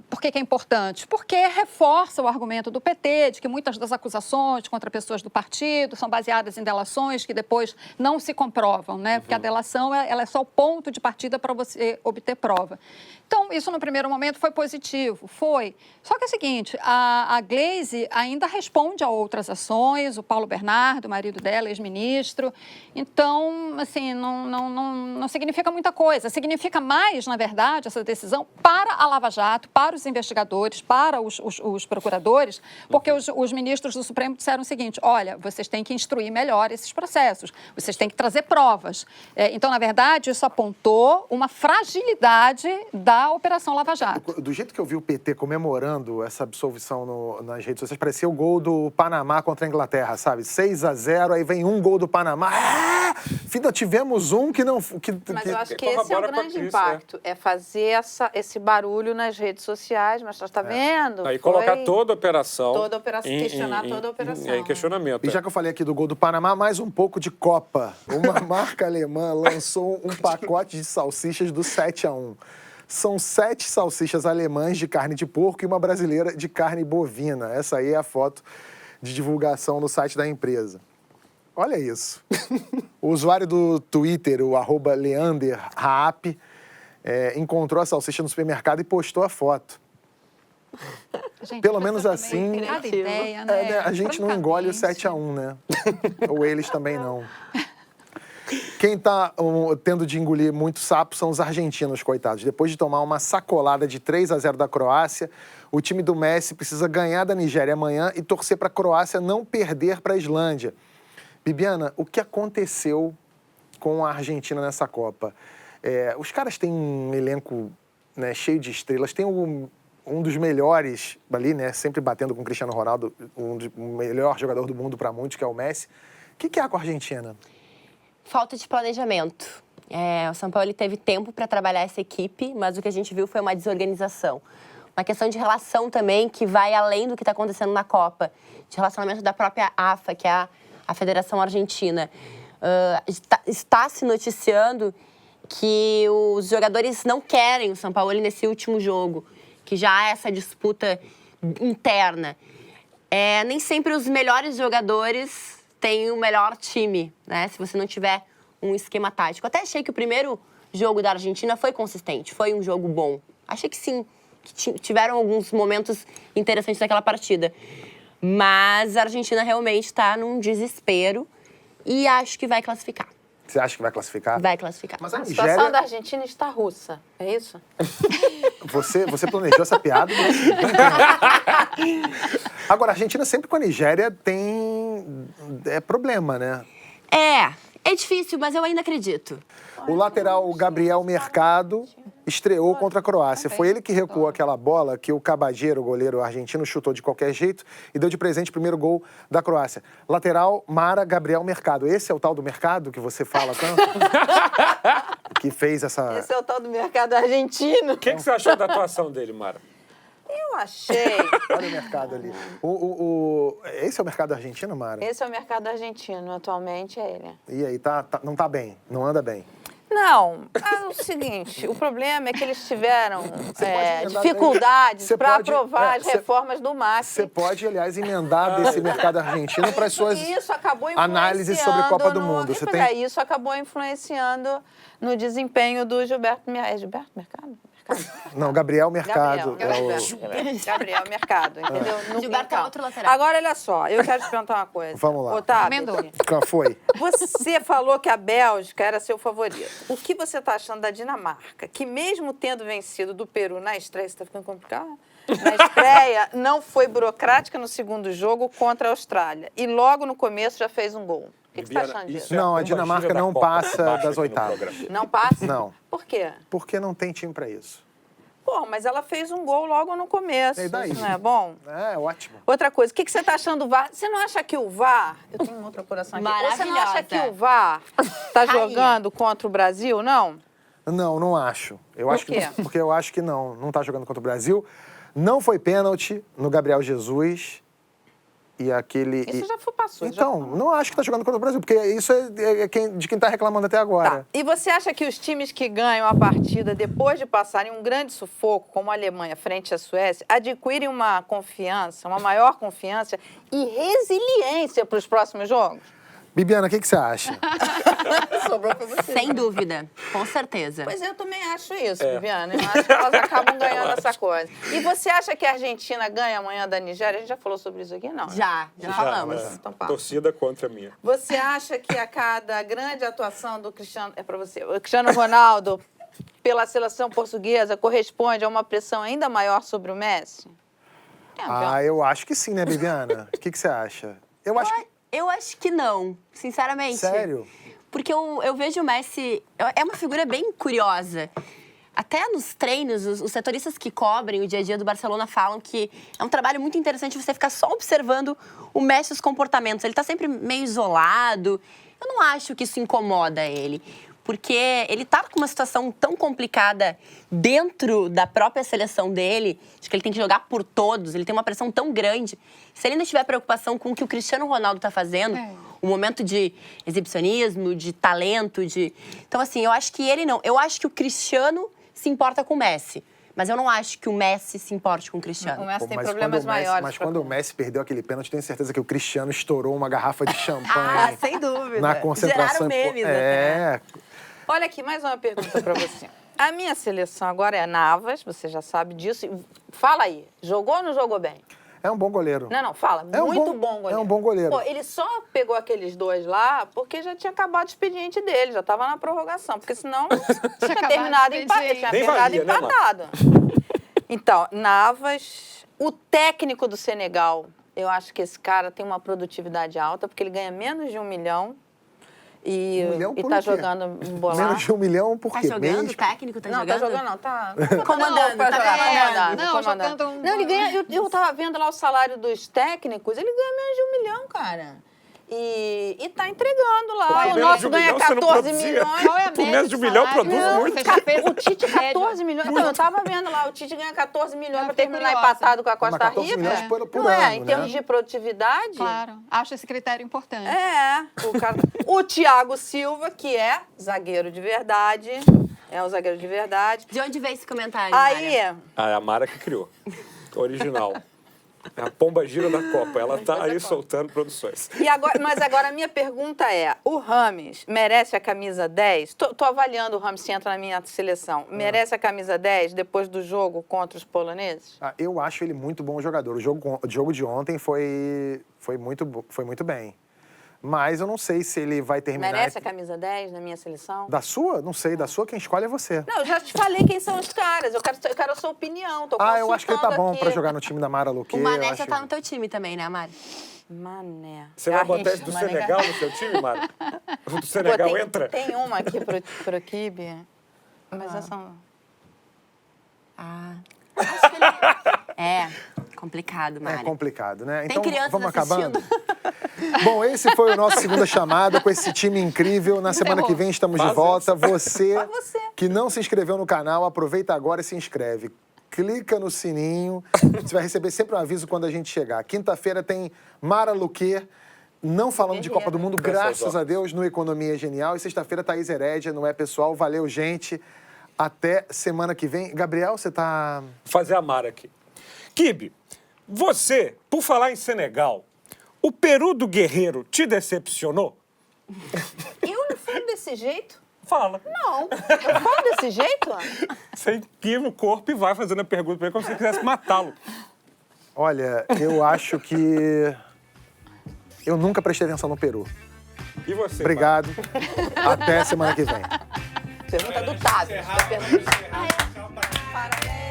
por que é importante? Porque reforça o argumento do PT de que muitas das acusações contra pessoas do partido são baseadas em delações que depois não se comprovam, né? Porque a delação ela é só o ponto de partida para você obter prova. Então, isso, no primeiro momento, foi positivo. Foi. Só que é o seguinte, a Gleisi ainda responde a outras ações, o Paulo Bernardo, o marido dela, ex-ministro. Então, assim, não significa muita coisa. Significa mais, na verdade, essa decisão para a Lava Jato, para os investigadores, para os procuradores, porque os ministros do Supremo disseram o seguinte, olha, vocês têm que instruir melhor esses processos, vocês têm que trazer provas. Então, na verdade, isso apontou uma fragilidade da Operação Lava Jato. Do jeito que eu vi o PT comemorando essa absolvição nas redes sociais, parecia o gol do Panamá contra a Inglaterra, sabe? 6-0, aí vem um gol do Panamá. Filha, tivemos um que não... Mas eu acho que esse é o grande impacto. É fazer esse barulho nas redes sociais, mas você está vendo? Aí colocar toda a operação... questionar toda a operação. Em questionamento. E já que eu falei aqui do gol do Panamá, mais um pouco de Copa. Uma marca alemã lançou um pacote de salsichas do 7-1. São 7 salsichas alemãs de carne de porco e uma brasileira de carne bovina. Essa aí é a foto de divulgação no site da empresa. Olha isso. O usuário do Twitter, o @LeanderRaap, encontrou a salsicha no supermercado e postou a foto. Gente, pelo menos assim, cada ideia, né? A gente não engole o 7-1, né? Ou eles também não. Quem está tendo de engolir muito sapo são os argentinos, coitados. Depois de tomar uma sacolada de 3-0 da Croácia, o time do Messi precisa ganhar da Nigéria amanhã e torcer para a Croácia não perder para a Islândia. Bibiana, o que aconteceu com a Argentina nessa Copa? Os caras têm um elenco, né, cheio de estrelas. Tem um dos melhores ali, né, sempre batendo com o Cristiano Ronaldo, o melhor jogador do mundo para muitos, que é o Messi. O que há com a Argentina? Falta de planejamento. O São Paulo teve tempo para trabalhar essa equipe, mas o que a gente viu foi uma desorganização. Uma questão de relação também que vai além do que está acontecendo na Copa. De relacionamento da própria AFA, que é a Federação Argentina. Está se noticiando que os jogadores não querem o São Paulo nesse último jogo, que já há essa disputa interna. Nem sempre os melhores jogadores têm o melhor time, né? Se você não tiver um esquema tático. Até achei que o primeiro jogo da Argentina foi consistente, foi um jogo bom. Achei que sim, que tiveram alguns momentos interessantes naquela partida. Mas a Argentina realmente está num desespero e acho que vai classificar. Você acha que vai classificar? Vai classificar. Mas a situação da Argentina está russa, é isso? Você planejou essa piada? Agora, a Argentina sempre com a Nigéria tem problema, né? É difícil, mas eu ainda acredito. O lateral Gabriel Mercado estreou contra a Croácia. Foi ele que recuou aquela bola que o Cabageiro, o goleiro argentino, chutou de qualquer jeito e deu de presente o primeiro gol da Croácia. Lateral, Mara Gabriel Mercado. Esse é o tal do Mercado que você fala tanto? Que fez essa... Esse é o tal do mercado argentino. O que você achou da atuação dele, Mara? Eu achei... Olha o mercado ali. Esse é o mercado argentino, Mara? Esse é o mercado argentino, atualmente é ele. E aí, não tá bem, não anda bem. Não, é o seguinte, o problema é que eles tiveram dificuldades para aprovar as reformas do MAC. Você pode, aliás, emendar desse mercado argentino para as suas análises sobre Copa do Mundo. Isso acabou influenciando no desempenho do Gilberto Mercado. É Gilberto Mercado? Não, Gabriel Mercado. Gabriel Mercado, entendeu? Gilberto é outro lateral. Agora, olha só, eu quero te perguntar uma coisa. Vamos lá. Otávio, Qual foi? você falou que a Bélgica era seu favorito. O que você está achando da Dinamarca? Que mesmo tendo vencido do Peru na estreia, você está ficando complicado? Na estreia, não foi burocrática no segundo jogo contra a Austrália. E logo no começo já fez um gol. O que você está achando disso? Não, a Dinamarca não passa das oitavas. Não passa? Não. Por quê? Porque não tem time para isso. Pô, mas ela fez um gol logo no começo. E daí? Isso não é bom? É, ótimo. Outra coisa, o que você está achando do VAR? Você não acha que o VAR... Eu tenho um outro coração aqui. Você não acha que o VAR está jogando contra o Brasil, não? Não, não acho. Por quê? Porque eu acho que não está jogando contra o Brasil. Não foi pênalti no Gabriel Jesus. E aquele... Isso já passou. Então, não acho que está jogando contra o Brasil, porque isso é de quem está reclamando até agora. Tá. E você acha que os times que ganham a partida depois de passarem um grande sufoco, como a Alemanha frente à Suécia, adquirem uma confiança, uma maior confiança e resiliência para os próximos jogos? Bibiana, o que você acha? Sobrou pra você. Sem dúvida, com certeza. Pois eu também acho isso, Viviana. Eu acho que elas acabam ganhando essa coisa. E você acha que a Argentina ganha amanhã da Nigéria? A gente já falou sobre isso aqui, não? Já falamos. Então, pá. Torcida contra a minha. Você acha que a cada grande atuação do Cristiano... É pra você. O Cristiano Ronaldo, pela seleção portuguesa, corresponde a uma pressão ainda maior sobre o Messi? Eu acho que sim, né, Bibiana? O que você acha? Eu acho que não, sinceramente. Sério? Porque eu vejo o Messi... É uma figura bem curiosa. Até nos treinos, os setoristas que cobrem o dia a dia do Barcelona falam que é um trabalho muito interessante você ficar só observando o Messi e os comportamentos. Ele tá sempre meio isolado. Eu não acho que isso incomoda ele. Porque ele tá com uma situação tão complicada dentro da própria seleção dele, de que ele tem que jogar por todos, ele tem uma pressão tão grande. Se ele não tiver preocupação com o que o Cristiano Ronaldo tá fazendo, um momento de exibicionismo, de talento, Então, assim, eu acho que ele não. Eu acho que o Cristiano se importa com o Messi. Mas eu não acho que o Messi se importe com o Cristiano. O Messi tem problemas maiores. Mas quando o Messi perdeu aquele pênalti, tenho certeza que o Cristiano estourou uma garrafa de champanhe. Sem dúvida. Na concentração. Geraram memes até. Olha aqui, mais uma pergunta para você. A minha seleção agora é Navas, você já sabe disso. Fala aí, jogou ou não jogou bem? É um bom goleiro. Não, fala. Muito bom goleiro. É um bom goleiro. Pô, ele só pegou aqueles dois lá porque já tinha acabado o expediente dele, já estava na prorrogação. Porque senão tinha terminado empatado. Então, Navas, o técnico do Senegal, eu acho que esse cara tem uma produtividade alta, porque ele ganha menos de 1 milhão. E tá jogando bola. Menos de 1 milhão por quê? Tá jogando? O técnico tá jogando? Não, tá jogando não. Tá comandando. Não, ele ganha... Eu tava vendo lá o salário dos técnicos, ele ganha menos de 1 milhão, cara. E tá entregando lá. O nosso ganha 14 milhões. Qual é a média? Por menos de 1 milhão produz muito. O Tite, 14 milhões. Então, eu tava vendo lá, o Tite ganha 14 milhões para terminar empatado com a Costa Rica. Não é? Em termos de produtividade. Claro, acho esse critério importante. O Thiago Silva, que é zagueiro de verdade. É um zagueiro de verdade. De onde veio esse comentário, Aí a Mara que criou. Original. É a pomba gira da Copa. Ela tá aí soltando produções. Mas agora a minha pergunta é, o Rames merece a camisa 10? Tô avaliando o Rames se entra na minha seleção. Merece a camisa 10 depois do jogo contra os poloneses? Eu acho ele muito bom jogador. O jogo de ontem foi muito bem. Mas eu não sei se ele vai terminar... Merece a camisa 10 na minha seleção? Da sua? Não sei. Da sua, quem escolhe é você. Não, eu já te falei quem são os caras. Eu quero a sua opinião. Tô eu acho que ele tá bom pra jogar no time da Mara Luque. O Mané já tá no teu time também, né, Mari? Mané. Você vai botar esse do Senegal no seu time, Mara? O do Senegal entra? Tem uma aqui pro Kibe. Mas essa... Acho que ele... É complicado, Mari. É complicado, né? Tem Então, crianças vamos acabando? assistindo? Bom, esse foi o nosso Segunda Chamada com esse time incrível. Na semana que vem estamos de volta. Você que não se inscreveu no canal, aproveita agora e se inscreve. Clica no sininho, você vai receber sempre um aviso quando a gente chegar. Quinta-feira tem Mara Luque, não falando de Copa do Mundo, graças a Deus, no Economia Genial. E sexta-feira, Thaís Herédia, não é, pessoal? Valeu, gente. Até semana que vem. Gabriel, você tá... Vou fazer a Mara aqui. Kibe, você, por falar em Senegal, o Peru do Guerreiro te decepcionou? Eu não falo desse jeito? Fala. Não, eu falo desse jeito? Você empia no corpo e vai fazendo a pergunta pra ele como se você quisesse matá-lo. Olha, eu acho que... Eu nunca prestei atenção no Peru. E você? Obrigado. Até semana que vem. Pergunta do Távio. Parabéns.